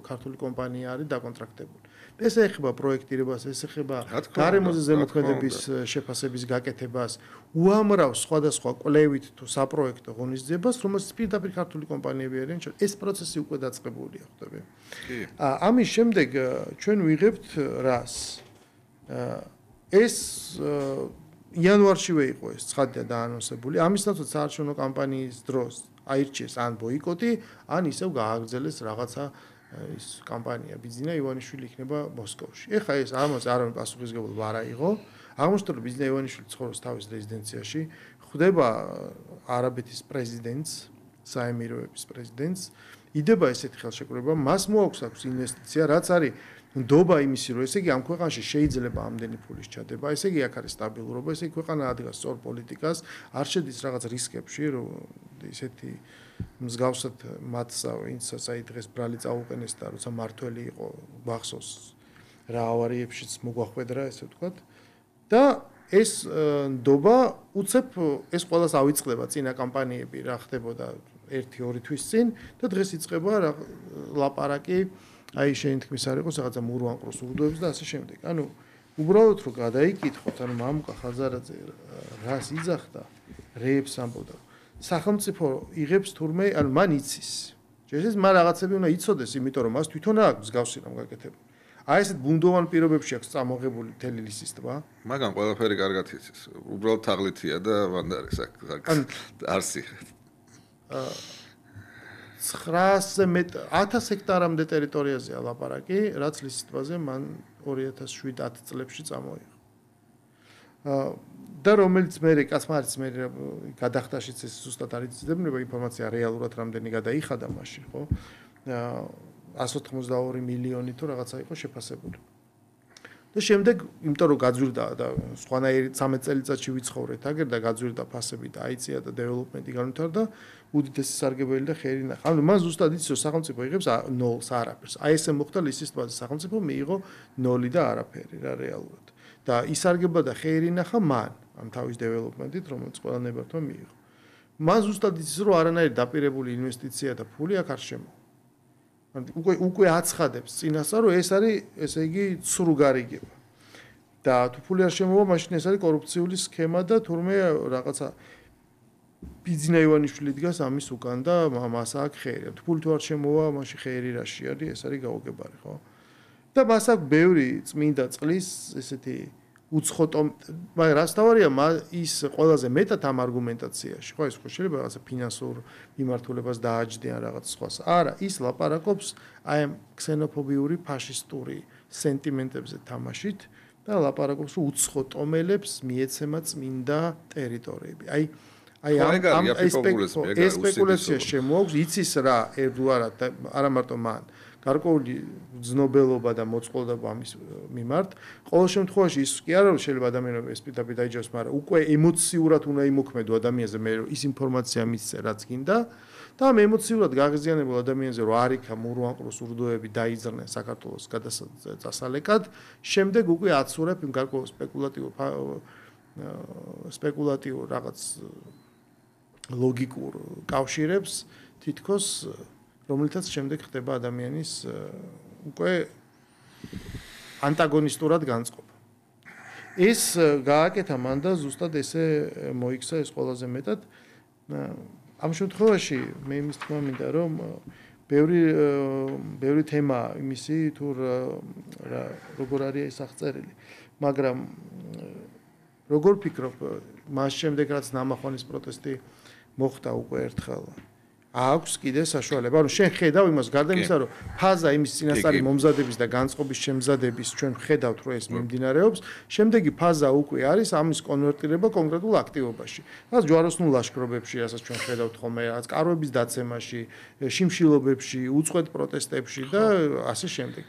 Speaker 1: ქართული კომპანია არის დაკონტრაქტებული. ეს ეხება პროექტირებას, ეს ეხება გარემოზე ზემოქმედების შეფასების გაკეთებას, უამრავ სხვადასხვა კვლევით თუ საპროექტო ღონისძიებას, რომელსაც პირდაპირ ქართული კომპანიები არიან. ეს პროცესი უკვე დაწყებულია, ხვდები? ამის შემდეგ ჩვენ ვიღებთ რას? ეს იანვარშივე იყო ეს ცხადია დაანონსებული. ამის ნაცვლად საარჩევნო კამპანიის დროს აირჩიეს ან ბოიკოტი, ან ისევ გააგრძელეს რაღაცა ის კამპანია ბიზნა ივანიშვილი იქნება მოსკოვში. ეხლა ეს ამას არავინ პასუხისმგებლობა არ აიღო. აღმოჩნდა რომ ბიზნა ივანიშვილი ცხოვრობს თავის რეზიდენციაში, ხვდება არაბეთის პრეზიდენტს, საემიროების პრეზიდენტს, იდება ესეთი ხელშეკრულება, მას მოაქვს აქვს ინვესტიცია, რაც არის ნდობა იმისი, რომ ესე იგი ამ ქვეყანაში შეიძლება ამდენი ფულის ჩადება, ესე იგი აქ არის სტაბილურობა, ესე იგი ქვეყანა ადგას სწორ პოლიტიკას, არ შედის რაღაც რისკებში, რომ ისეთი მსგავსად მათსა, ვინცაც აი დღეს ბრალი წაუყენეს და როცა მართველი იყო, გახსოვს რა ავარიებშიც მოგვახვედრა, ესე ვთქვათ. და ეს ნდობა უცებ ეს ყველას ავიწყდება წინა კამპანიები რა ხდებოდა 1-2 თვის წინ და დღეს იწყება ლაპარაკი აი შენ თქმის არ იყოს რაღაცა მურვანყროს ურდოებს და ასე შემდეგ. ანუ უბრალოდ რომ გადაიკითხოთ, ანუ მამუკა ხაზარაძე რას იძახდა, რეებს ამბობდა. სახელმწიფო იღებს თურმე, ანუ მან იცის. შეიძლება მან რაღაცები უნდა იცოდეს, იმიტომ რომ მას თვითონ აქვს მსგავსი რამ გაკეთებული. აი ესეთ ბუნდოვან პირობებში აქვს წამოღებული მთელი ლისის ტბა.
Speaker 2: მაგრამ ყველაფერი კარგად იცის. უბრალოდ თაღლითია და ვანდარი არსი. 900-ზე მეტ 1000 ჰექტარამდე ტერიტორიაზეა ლაპარაკი, რაც ლისის ტბაზე მან 2007-10 წლებში წამოიღო. და რომელიც მე კაცმარიც მე გადახდაშიც ეს ზუსტად არის ძებნება ინფორმაცია რეალურად რამდენი გადაიხადა მაშინ, ხო? 182 მილიონი თუ რაღაცა იყო შეფასებული. და შემდეგ, იმიტომ რომ გაძვირდა და სხვანაირი 13 წელიწადში ვიცხოვრეთ აგერ და გაძვირდა ფასები და აიწია და დეველოპმენტი განვითარდა, უდიდესი სარგებელი და ხერი ნახა. ანუ მან ზუსტად იცის რომ სახელმწიფო იღებს 0-ს არაფერს. აი ესე მოხდა ლისის ტბაზე სახელმწიფო მიიღო 0 და არაფერი რა რეალურად. და ისარგებლა და ხერი ნახა მან ამ თავის დეველოპმენტით, რომელიც ყველანაირად მიიღო. მან ზუსტად იცის რომ არანაირი დაპირებული ინვესტიცია და ფული აქ არ შემო. უკვე აცხადებს წინასწარ რომ ეს არის ესე იგი ცრუ გარიგება. და თუ ფული არ შემოვა, მაშინ ეს არის კორუფციული სქემა და თურმე რაღაცა ბიზნა ივანიშვილი დგას ამის უკან და მას აქ ხერი. თუ ფული თუ არ შემოვა, მაშინ ხერი რაში არის, ეს არის გაუგებარი, ხო? და მას აქ ბევრი წმინდა წყლის ესეთი უცხოტო, მაგრამ რას თავარია ის ყველაზე მეტად ამ არგუმენტაციაში, ხო, ეს ხო შეიძლება რაღაცა ფინანსურ მიმართულებას დააჯდიან რაღაც სხვას. არა, ის ლაპარაკობს აი ამ ქსენოფობიური ფაშისტური სენტიმენტებზე თამაშით და ლაპარაკობს რომ უცხოტომელებს მიეცემა წმინდა ტერიტორიები. აი ამ ეს სპეკულაცია შემოაქვს, იცის რა ერდუარა და არა მარტო მან გარკვეული ძნობელობა და მოწყვლობა ამის მიმართ. ყოველ შემთხვევაში ის კი არა რომ შეიძლება ადამიანები ეს პირდაპირ დაიჯეროს, მაგრამ უკვე ემოციურად უნდა იმოქმედო ადამიანზე, მე ის ინფორმაცია მისცე რაც გინდა და ამ ემოციურად გაღიზიანებულ ადამიანზე რომ არ იქა მურვანყროს ურდოები დაიძრნენ საქართველოს გადასასალეკად, შემდეგ უკვე აცურებ იმ გარკვეულ სპეკულატიურ რაღაც ლოგიკურ კავშირებს თითქოს რომელთაც შემდეგ ხდება ადამიანის უკვე ანტაგონისტურად განწყობა. ეს გააკეთა მან და ზუსტად ესე მოიქცა ეს ყველაზე მეტად
Speaker 1: ამ შემთხვევაში მე იმის თქმა მინდა რომ ბევრი თემა იმისი თუ როგორ არის ეს აღწერილი მაგრამ როგორ ფიქრობ მას შემდეგ რაც ნამახვანის პროტესტი მოხდა უკვე ერთხელ აქვს კიდე საშუალება ანუ შენ ხედავ იმას გარდა იმისა რომ ფაზა იმის წინასწარი მომზადების და განწყობის შემზადების ჩვენ ხედავთ რომ ეს მიმდინარეობს შემდეგი ფაზა უკვე არის ამის კონვერტირება კონკრეტულ აქტივობაში რაც ჯვაროსნულ ლაშქრობებში რასაც ჩვენ ხედავთ ხოლმე რაც კარვების დაცემაში შიმშილობებში უწყვეტ პროტესტებში და ასე შემდეგ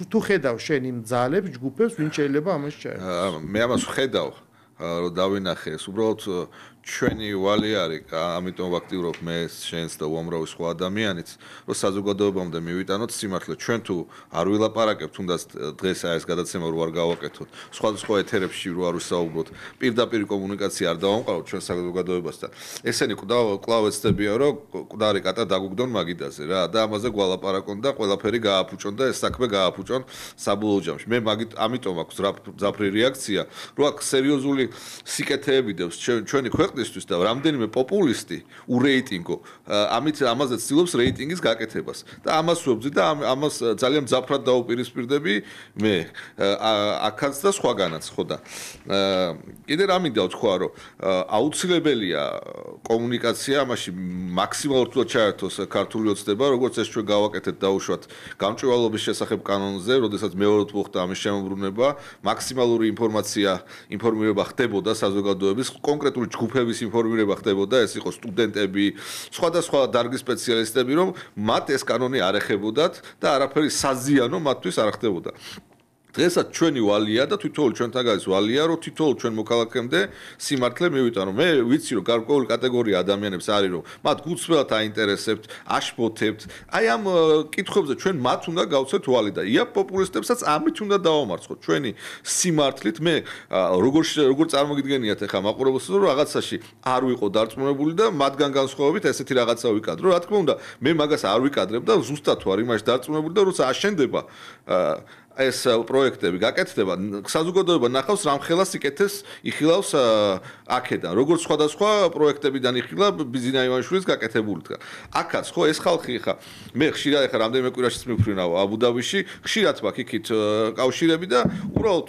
Speaker 1: თუ ხედავ შენ იმ ძალებს ჯგუფებს ვინ შეიძლება ამას ჩაერთოს
Speaker 2: მე ამას ხედავ რომ დავინახე ეს უბრალოდ ჩვენი ვალი არის ამიტომ ვაქტიურობ მე შენს და უამრავი სხვა ადამიანიც რომ საზოგადოებამდე მივიტანოთ სიმართლე ჩვენ თუ არ ვილაპარაკებთ თუნდაც დღეს ეს გადაცემა რო არ გავაკეთოთ სხვადასხვა ეთერებში რო არ ვისაუბროთ პირდაპირ კომუნიკაცია არ დავამყაროთ ჩვენ საზოგადოებასთან ესენი კვლავ ეცდებიან რომ მკვდარი კატა დაგუგდონ მაგიდაზე რა და ამაზე გვალაპარაკონ და ყველაფერი გააფუჭონ და ეს საქმე გააფუჭონ საბოლოო ჯამში მე ამიტომ აქვს ძაფრი რეაქცია რომ აქ სერიოზული სიკეთეები დევს ჩვენი ქვეყნისთვის და რამდენიმე პოპულისტი ურეიტინგო ამაზე ცდილობს რეიტინგის გაკეთებას და ამას ვებძი და ამას ძალიან მძაფრად დაუპირისპირდები მე აქაც და სხვაგანაც ხო და კიდე რა მინდა ვთქვა რომ აუცილებელია კომუნიკაცია ამაში მაქსიმალურად ჩაერთოს ქართული ოცნება როგორც ეს ჩვენ გავაკეთეთ დაუშვათ გამჭვირვალობის შესახებ კანონზე როდესაც მეორედ მოხდა ამის შემოbrunება მაქსიმალური ინფორმირება ხდებოდა საზოგადოების კონკრეტული ჯგუფების ინფორმირება ხდებოდა ეს იყო სტუდენტები სხვადასხვა დარგის სპეციალისტები რომ მათ ეს კანონი არ ეხებოდათ და არაფერი საზიანო მათთვის არ ხდებოდა დღესაც ჩვენი ვალია და თითოეული ჩვენთან გადის ვალია რომ თითოეულ ჩვენ მოქალაქემდე სიმართლე მივიტანო მე ვიცი რომ გარკვეული კატეგორია ადამიანებს არის რომ მათ გულწრფელად აინტერესებთ აშფოთებთ აი ამ კითხვებზე ჩვენ მათ უნდა გავცეთ ვალი და ია პოპულისტებსაც ამით უნდა დავამარცხოთ ჩვენი სიმართლით მე როგორ წარმოგიდგენიათ ახლა მაყურებელს რომ რაღაცაში არ ვიყო დარწმუნებული და მათგან განსხვავებით ესეთი რაღაცა ვიკადრო რა თქმა უნდა მე მაგას არ ვიკადრებ და ზუსტად ვარ იმაში დარწმუნებული და როცა აშენდება ეს პროექტები გაკეთდება საზოგადოება ნახავს რამხელა სიკეთეს იხილავს აქედან როგორც სხვადასხვა პროექტებიდან იხილა ბიზინა ივანიშვილის გაკეთებული თქვა აქაც ხო ეს ხალხი ხა მე ხშირად ხა რამდენიმე კვირაშიც მიფრინავ აბუდაბიში ხშირად მაქვს იქით კავშირები და უბრალოდ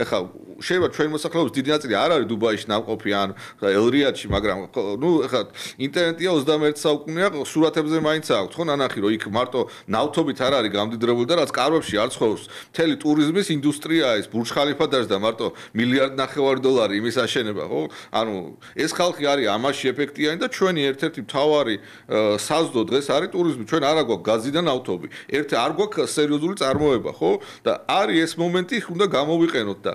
Speaker 2: ხა შეიძლება ჩვენ მოსახლეობის დიდი ნაწილი არ არის დუბაიში ნამყოფი ან ელრიადში მაგრამ ნუ ხა ინტერნეტია 21 საუკუნეა სურათებზე მაინც აქვს ხო ნანახი რომ იქ მარტო ნავთობით არ არის გამდიდრებული და რაც კარვებში არ ცხოვრობს მთელი ტურიზმის ინდუსტრია ის ბურჯ ხალიფა დაждდა მარტო $1.5 მილიარდი იმის აშენება ხო ანუ ეს ხალხი არის ამაში ეფექტიანი და ჩვენი ერთ-ერთი მთავარი საზდო დღეს არის ტურიზმი ჩვენ არ აგვაქვს გაზი და ნავთობი ერთი არ გვაქვს სერიოზული წარმოება ხო და არის ეს მომენტი უნდა გამოვიყენოთ და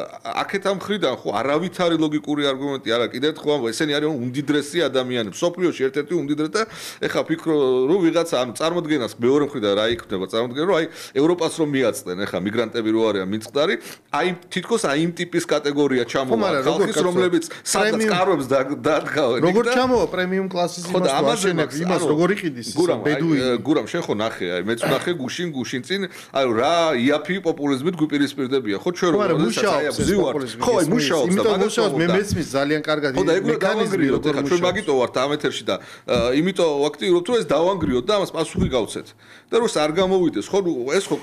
Speaker 2: აქეთ ამ ხრიდან ხო არავითარი ლოგიკური არგუმენტი არა კიდევ ერთხელ ამბობ ესენი არიან უმდიდრესი ადამიანები სოფლიოში ერთ-ერთი უმდიდრესი და ეხა ფიქრო რომ ვიღაცა ანუ წარმოდგენას მეორე მხრიდან რა იქნება წარმოდგენა რომ აი ევროპას რომ მიაწდნენ ეხა მიგრანტები რო არიან მიწყდარი აი თითქოს აი იმ ტიპის კატეგორია ჩამოვა ხალხის რომლებიც სადაც კარვებს დადგავენ
Speaker 1: როგორ ჩამოვა პრემიუმ კლასის იმას ვაშენებ იმას როგორ იყიდის
Speaker 2: ბედუინი გურამ შენ ხო ნახე აი მეც ნახე გუშინ წინ აი რა იაფი პოპულიზმით გვიპირისპირდებია ხო ჩვენ რომ ხო აი მუშაობს და
Speaker 1: მაგას მე მეცმის ძალიან კარგად
Speaker 2: მექანიზმი ხა ჩვენ მაგიტო ვართ ამ ეთერში და იმიტომ ვაქტიურობთ რომ ეს დავანგრიოთ და ამას პასუხი გავცეთ და როს არ გამოვიდეს ხო ეს ხო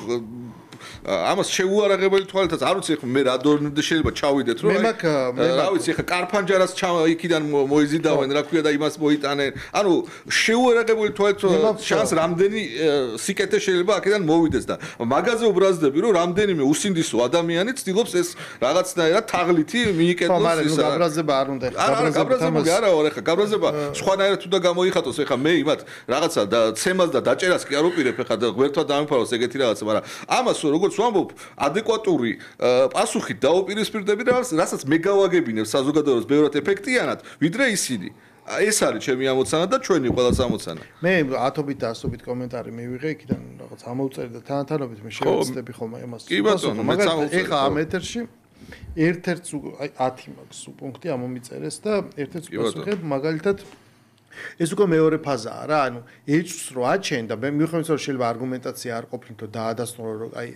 Speaker 2: ამას შეუარაღებელი თვალითაც არ ვიცი ხო მე რა დონემდე შეიძლება ჩავიდეთ რომ რა ვიცი ხა კარფანჯარას იქიდან მოიზიდავენ რა ქვია და იმას მოიტანენ ანუ შეუარაღებელი თვალით შანს რამდენი სიკეთე შეიძლება აქედან მოვიდეს და მაგაზე უბრაზდები რომ რამდენიმე უსინდისო ადამიანი ცდილობს ეს რაღაცნაირად თაღლითი მიიკეთოს
Speaker 1: ის გაბრაზება არ უნდა
Speaker 2: არა გაბრაზება არა ხა გაბრაზება სხვანაირად თუ და გამოიხატოს ხა მე იმათ რაღაცა და ცემას და დაჭერას კი არ უპირებ ხა და ღმერთმა დამიფაროს ეგეთი რაღაცა მაგრამ ამას როგორც ვამბობ ადეკვატური პასუხით დაუპირისპირდები რასაც მე გავაგებინებ საზოგადოებას ბევრად ეფექტიანად ვიდრე ისინი ეს არის ჩემი ამოცანა და ჩვენი ყველას ამოცანა
Speaker 1: მე 10-ობით და 100-ობით კომენტარი მივიღე იქიდან რაღაც ამოვწერი და თანათანობით მე შევეცდები ხოლმე ამას
Speaker 2: კი ბატონო მე
Speaker 1: ეხა ამ ეთერში ერთ-ერთს აი 10 მაქვს პუნქტი ამომიწერეს და ერთ-ერთს პასუხებ მაგალითად ეს უკვე მეორე ფაზაა რა, ანუ ეჭვს რო აჩენ და მე მივხვდით რომ შეიძლება არგუმენტაცია არ ყოფილითო დაადასტურო რომ აი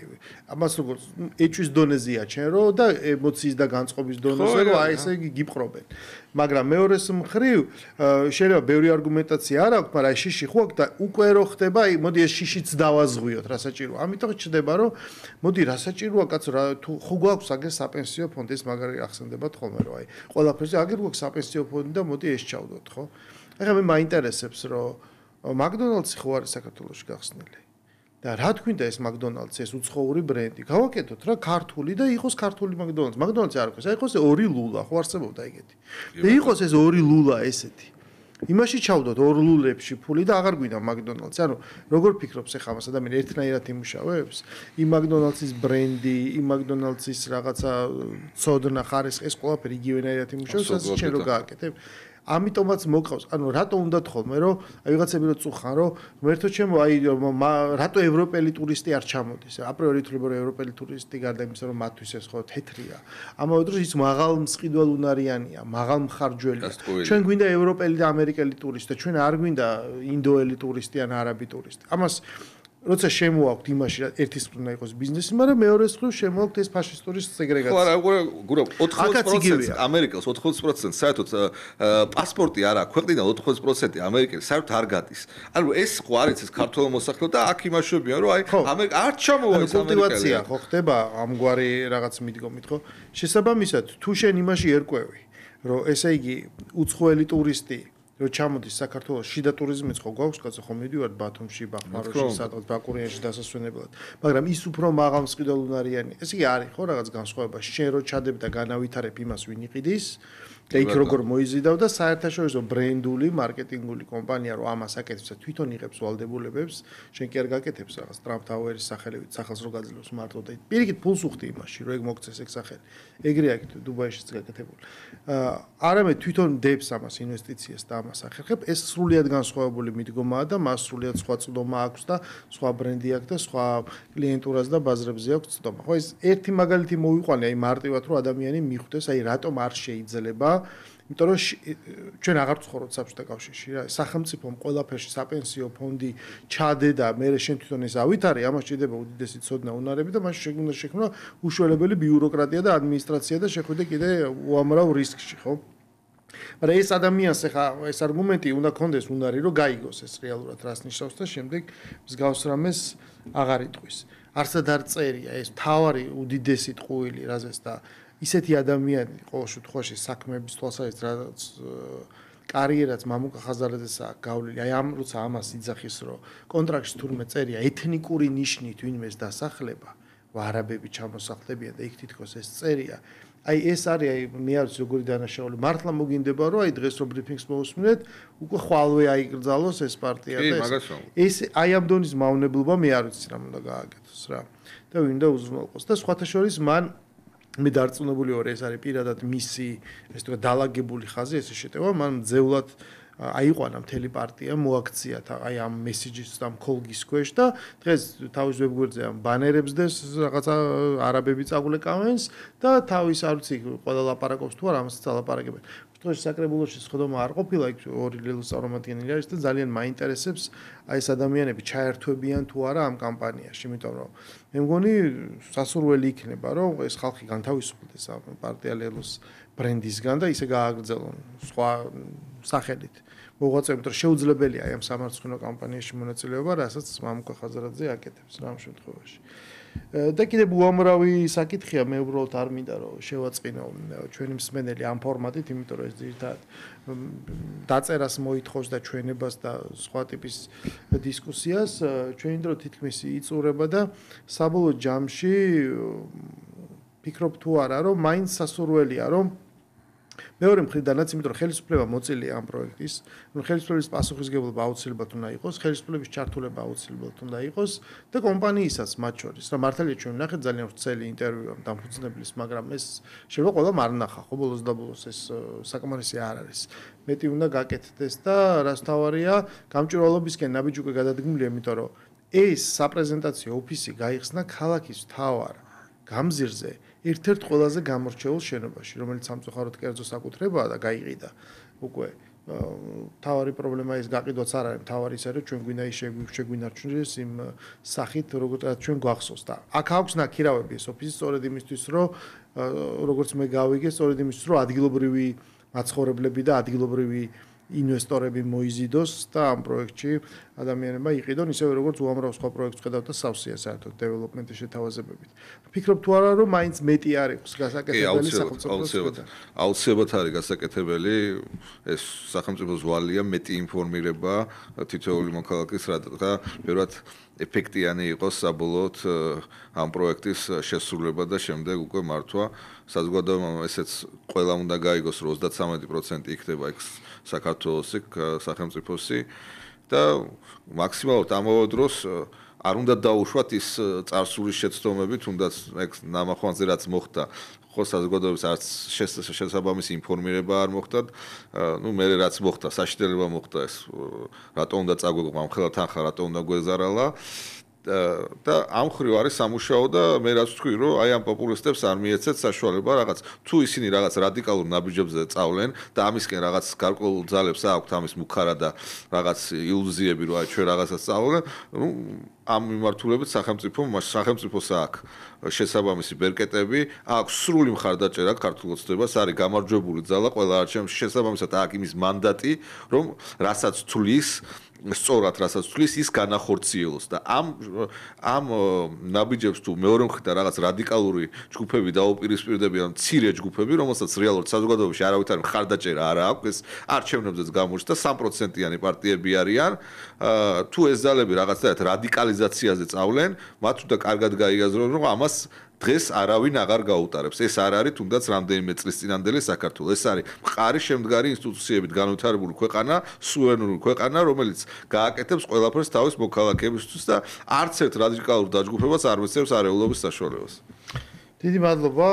Speaker 1: ამას როგორც ეჭვის დონეზე აჩენ რომ და ემოციის და განწყობის დონეზე რომ აი ესე იგი გიპყრობენ. მაგრამ მეორეს მხრივ შეიძლება ბევრი არგუმენტაცია არ აქვს, მაგრამ აი შიში ხო აქვს და უკვე რო ხდება, აი მოდი ეს შიშიც დავაზღვიოთ რა საჭიროა. ამიტომ ჩდება რომ მოდი რა საჭიროა კაცო რა თუ ხო გვაქვს აგერ საპენსიო ფონდი ეს მაგარი ახსენდებათ ხოლმე რომ აი ყველაფერზე აგერ გვაქვს საპენსიო ფონდი და მოდი ეს ჩავდოთ ხო? ახლა მე მაინტერესებს რომ მაკდონალდსი ხო არის საქართველოში გახსნილი და რა თქვინდა ეს მაკდონალდსი ეს უცხოური ბრენდი გავაკეთოთ რა ქართული და იყოს ქართული მაკდონალდსი მაკდონალდსი არ იყოს აი იყოს ორი ლულა ხო არსებობდა ეგეთი და იყოს ეს ორი ლულა ესეთი იმაში ჩავდოთ ორ ლულებში ფული და აღარ გვინდა მაკდონალდსი ანუ როგორ ფიქრობს ახლა მას ადამიანი ერთნაირად იმუშავებს იმ მაკდონალდსის ბრენდი იმ მაკდონალდსის რაღაცა ცოდნა ხარისხი ეს ყველაფერი იგივენაირად იმუშავებს ასე შენ რო გააკეთებ ამიტომაც მოგყავს, ანუ რატო უნდა თხოვმე, რომ აი ვიღაცები რო წუხან, რომ მერთო ჩემო აი რატო ევროპელი ტურისტი არ ჩამოდის? აპრიორი თვლება რომ ევროპელი ტურისტი გარდა იმისა, რომ მათთვის ეს ხო თეთრია. ამავე დროს ის მაღალ მწყიდველ უნარიანია, მაღალ მხარჯველია. ჩვენ გვინდა ევროპელი და ამერიკელი ტურისტი და ჩვენ არ გვინდა ინდოელი ტურისტი ან არაბი ტურისტი. ამას როცა შემოაქვთ იმაში ერთის მხრივ უნდა იყოს ბიზნესი, მაგრამ მეორეს მხრივ შემოაქვთ ეს ფაშისტური სეგრეგაცია.
Speaker 2: ხო, არა, გურა 80% ამერიკელს 80% საერთოდ პასპორტი არ აქვს, ქვეყნიდან 80% ამერიკელი საერთოდ არ გადის. ანუ ეს ხო არის ეს ქართულ მოსახლე და აქ იმაშობიან, რომ აი ამერიკა არ ჩამოვა ეს
Speaker 1: კულტივაცია ხო ხდება ამგვარი რაღაც მიდგომით, ხო? შესაბამისად, თუ შენ იმაში ერკვევი, რომ ესე იგი უცხოელი ტურისტი რო ჩამოდის საქართველოს შიდა ტურიზმიც ხო გვაქვს კაცო ხო მიდივართ ბათუმში, ბახმაროში, სადღაც ბაკურიანში დასასვენებლად. მაგრამ ის უფრო მაღალ მსყიდველ უნარიანი. ეს იგი არის ხო რაღაც განსხვავება. შენ რო ჩადებ და განავითარებ იმას ვინ იყიდის და იქ როგორ მოიზიდავ და საერთაშორისო ბრენდული მარკეტინგული კომპანია რო ამას აკეთებს და თვითონ იღებს ვალდებულებებს, შენ კი არ გაკეთებს რაღაც ტრამპ ტაუერის სახელით სახელს რო გაძლევს მარტო და პირიქით ფულს უხდი იმაში რომ ეგ მოგწეს ეგ სახელი. ეგრე აქ დუბაიშიც გაკეთებული. არამედ თვითონ დებს ამას ინვესტიციას და ამას ახერხებ, ეს სრულიად განსხვავებული მიდგომაა და მას სრულიად სხვა წვდომა აქვს და სხვა ბრენდი აქვს და სხვა კლიენტურას და ბაზრებზე აქვს წვდომა. ხო ეს ერთი მაგალითი მოვიყვანე აი მარტივად რომ ადამიანი მიხვდეს აი რატომ არ შეიძლება იმიტომ რომ ჩვენ აღარ ვცხოვრობთ საბჭოთა კავშირში რა სახელმწიფომ ყველაფერში საპენსიო ფონდი ჩადე და მე შენ თვითონ ეს ავითარე ამას ჭირდება უდიდესი ცოდნა უნარები და მაშინ შეგვიძლია შექმნა უშუალებელი ბიუროკრატია და ადმინისტრაცია და შეხვიდე კიდე უამრავ რისკში ხო მაგრამ ეს ადამიანს ახლა ეს არგუმენტი უნდა კონდეს უნარი რომ გაიგოს ეს რეალურად რას ნიშნავს და შემდეგ მსგავს რამეს აღარ იტყვის არსად არ წერია ეს თავარი უდიდესი ტყუილი რაზეც და ისეთი ადამიანი ყოველ შემთხვევაში საქმეების თვალსაზრისით რაც კარიერაც მამუკა ხაზარაძესაა გავლილი აი ამ როცა ამას იძახის რომ კონტრაქტში თურმე წერია ეთნიკური ნიშნით ვინმეს დასახლება არაბები ჩამოსახლებიან და იქ თითქოს ეს წერია აი ეს არის აი მე არ ვიცი როგორი დანაშაული მართლა მოგინდება რომ აი დღეს რო ბრიფინგს მოусმინეთ უკვე ხვალვე აიგრძალოს ეს პარტია და ეს აი ამ დონის მავნებლობა მე არ ვიცი რა უნდა გააკეთოს რა და ვინდა უზრუნველყოს და სხვათა შორის მან მე დარწმუნებული ვარ ეს არის პირადად მისი ეს თქვა დალაგებული ხაზი ესე შეტევა მან ძეულად აიყვანა მთელი პარტია მოაქცია აი ამ მესიჯის და კოლგის ქვეშ და დღეს თავის ვებგვერდზე ამ ბანერებს დეს რაღაცა არაბები წაგულეკავენს და თავის არ ვიცი ყველა ლაპარაკობს თუ არა ამასაც ლაპარაკებენ თქოს საკრებულოში სხდომა არ ყოფილა იქ ორი ლელოს წარმომადგენელი არის და ძალიან მაინტერესებს აი ეს ადამიანები ჩაერთვებიან თუ არა ამ კამპანიაში იმიტომ რომ მე მგონი სასურველი იქნება რომ ეს ხალხი განთავისუფლდეს ამ პარტია ლელოს ბრენდისგან და ისე გააგრძელონ სხვა სახელით მოღვაწეობით რომ შეუძლებელია აი ამ სამარცხვინო კამპანიაში მონაწილეობა რასაც მამუკა ხაზარაძე აკეთებს რა ამ შემთხვევაში და კიდევ უამრავი საკითხია მე უბრალოდ არ მინდა რომ შევაწყინო ჩვენი მსმენელი ამ ფორმატით იმიტომ რომ ეს ძირითადად დაწერას მოითხოვს და ჩვენებას და სხვა ტიპის დისკუსიას ჩვენი დრო თითქმის იწურება და საბოლოო ჯამში ფიქრობ თუ არა რომ მაინც სასურველია რომ მეორე მხრიდანაც იმიტომ რომ ხელისუფლება მოწილია ამ პროექტის, რომ ხელისუფლების პასუხისგებლობა აუცილებლად უნდა იყოს, ხელისუფლების ჩართულება აუცილებლად უნდა იყოს და კომპანიისაც მათ შორის. რა მართალია ჩვენ ვნახეთ ძალიან ვრცელი ინტერვიუ ამ დამფუძნებლის, მაგრამ ეს შეიძლება ყველამ არ ნახა, ხო ბოლოს და ბოლოს ეს საკმარისი არ არის. მეტი უნდა გაკეთდეს და რას თავარია, გამჭვირვალობისკენ ნაბიჯი უკვე გადადგმულია, იმიტომ რომ ეს საპრეზენტაციო ოფისი გაიხსნა ქალაქის მთავარ გამზირზე ერთ-ერთ ყველაზე გამორჩეულ შენობაში, რომელიც სამწუხაროდ კერძო საკუთრებაა და გაიყიდა უკვე თავარი პრობლემა ის გაყიდვაც არ არის, თავარი ის არის ჩვენ გვინდა ის შეგვინარჩუნდეს იმ სახით როგორც ჩვენ გვახსოვს და აქ აქვს ნაქირავები ეს ოფისი სწორედ იმისთვის რომ როგორც მე გავიგე სწორედ იმისთვის რომ ადგილობრივი მაცხოვრებლები და ადგილობრივი ინვესტორები მოიზიდოს და ამ პროექტში ადამიანებმა იყიდონ ისევე როგორც უამრავ სხვა პროექტს ხედავთ და სავსეა საერთოდ დეველოპმენტის შეთავაზებებით. ფიქრობ თუ არა რომ მაინც მეტი არ იყოს გასაკეთებელი სახელმწიფოს?
Speaker 2: აუცილებლად არის გასაკეთებელი ეს სახელმწიფოს ვალია მეტი ინფორმირება თითოეული მოქალაქის რა პირველად ეფექტიანი იყოს საბოლოოდ ამ პროექტის შესრულება და შემდეგ უკვე მართვა საზოგადოებამ ესეც ყველა უნდა გაიგოს რომ 33% იქნება იქ საქართველოსი სახელმწიფოსი და მაქსიმალურად ამავე დროს არ უნდა დაუშვათ ის წარსული შეცდომები, თუნდაც ეგ ნამახვანზე რაც მოხდა, ხო საზოგადოების არც შესაბამისი ინფორმირება არ მოხდა, ну მე რაც მოხდა, საშინელება მოხდა ეს, რატო უნდა წაგვეყო ამ ხელა თანხა, რატო უნდა გვეზარალა და ამ ხრივ არის სამუშაო და მე რაც ვთქვი რომ აი ამ პოპულისტებს არ მიეცეთ საშუალება რაღაც თუ ისინი რაღაც რადიკალურ ნაბიჯებზე წავლენ და ამისკენ რაღაც გარკვეულ ძალებს აქვთ ამის მუქარა და რაღაც ილუზიები რომ აი ჩვენ რაღაცას წავლენ ну ამ მიმართულებით სახელმწიფოს აქვს შესაბამისი ბერკეტები აქვს სრული მხარდაჭერა ქართულ ოცნებას არის გამარჯვებული ძალა ყველა არჩევნებში შესაბამისად აქვს იმის მანდატი რომ რასაც თulis სწორად რასაც თulis ის განახორციელოს და ამ ნაბიჯებს თუ მეორე მხრიდან რაღაც რადიკალური ჯგუფები დაუპირისპირდებიან მცირე ჯგუფები რომელსაც რეალურად საზოგადოებაში არავითარი მხარდაჭერა არ აქვს ეს არჩევნებზეც გამოჩნდა 3%-იანი პარტიები არიან თუ ეს ძალები რაღაცნაირად რადიკალიზაციაზე წავლენ მათ უნდა კარგად გაიაზრონ რომ ამას დღეს არავინ აღარ გაუტარებს. ეს არ არის თუნდაც რამდენიმე წლის წინანდელი საქართველოს. ეს არის მყარი შემდგარი ინსტიტუციებით განვითარებული ქვეყანა, სუვერენული ქვეყანა, რომელიც გააკეთებს ყველაფერს თავის მოქალაქეებისთვის და არც ერთ რადიკალურ დაჯგუფებას არ მისცემს არეულობის საშუალებას.
Speaker 1: დიდი მადლობა.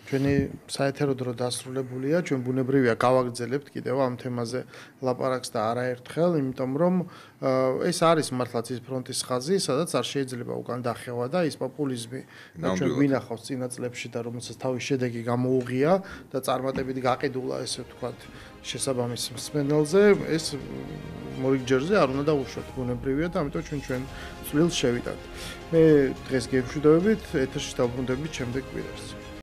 Speaker 1: ჩვენი საეთერო დრო დასრულებულია. ჩვენ ბუნებრივია გავაგრძელებთ კიდევ ამ თემაზე ლაპარაკს და არაერთხელ, იმიტომ რომ ეს არის მართლაც ის ფრონტის ხაზი, სადაც არ შეიძლება უკან დახევა და ის პოპულიზმი ჩვენ გვინახავს წინა წლებში და რომელსაც თავის შედეგი გამოუღია და წარმატებით გაყიდულა ესე ვთქვათ შესაბამის მსმენელზე, ეს მორიგჯერზე არ უნდა დაუშვათ ბუნებრივია და ამიტომ ჩვენ წვლილს შევიტანთ. მე დღეს გემშვიდობებით, ეთერში დავბრუნდებით შემდეგ კვირაში.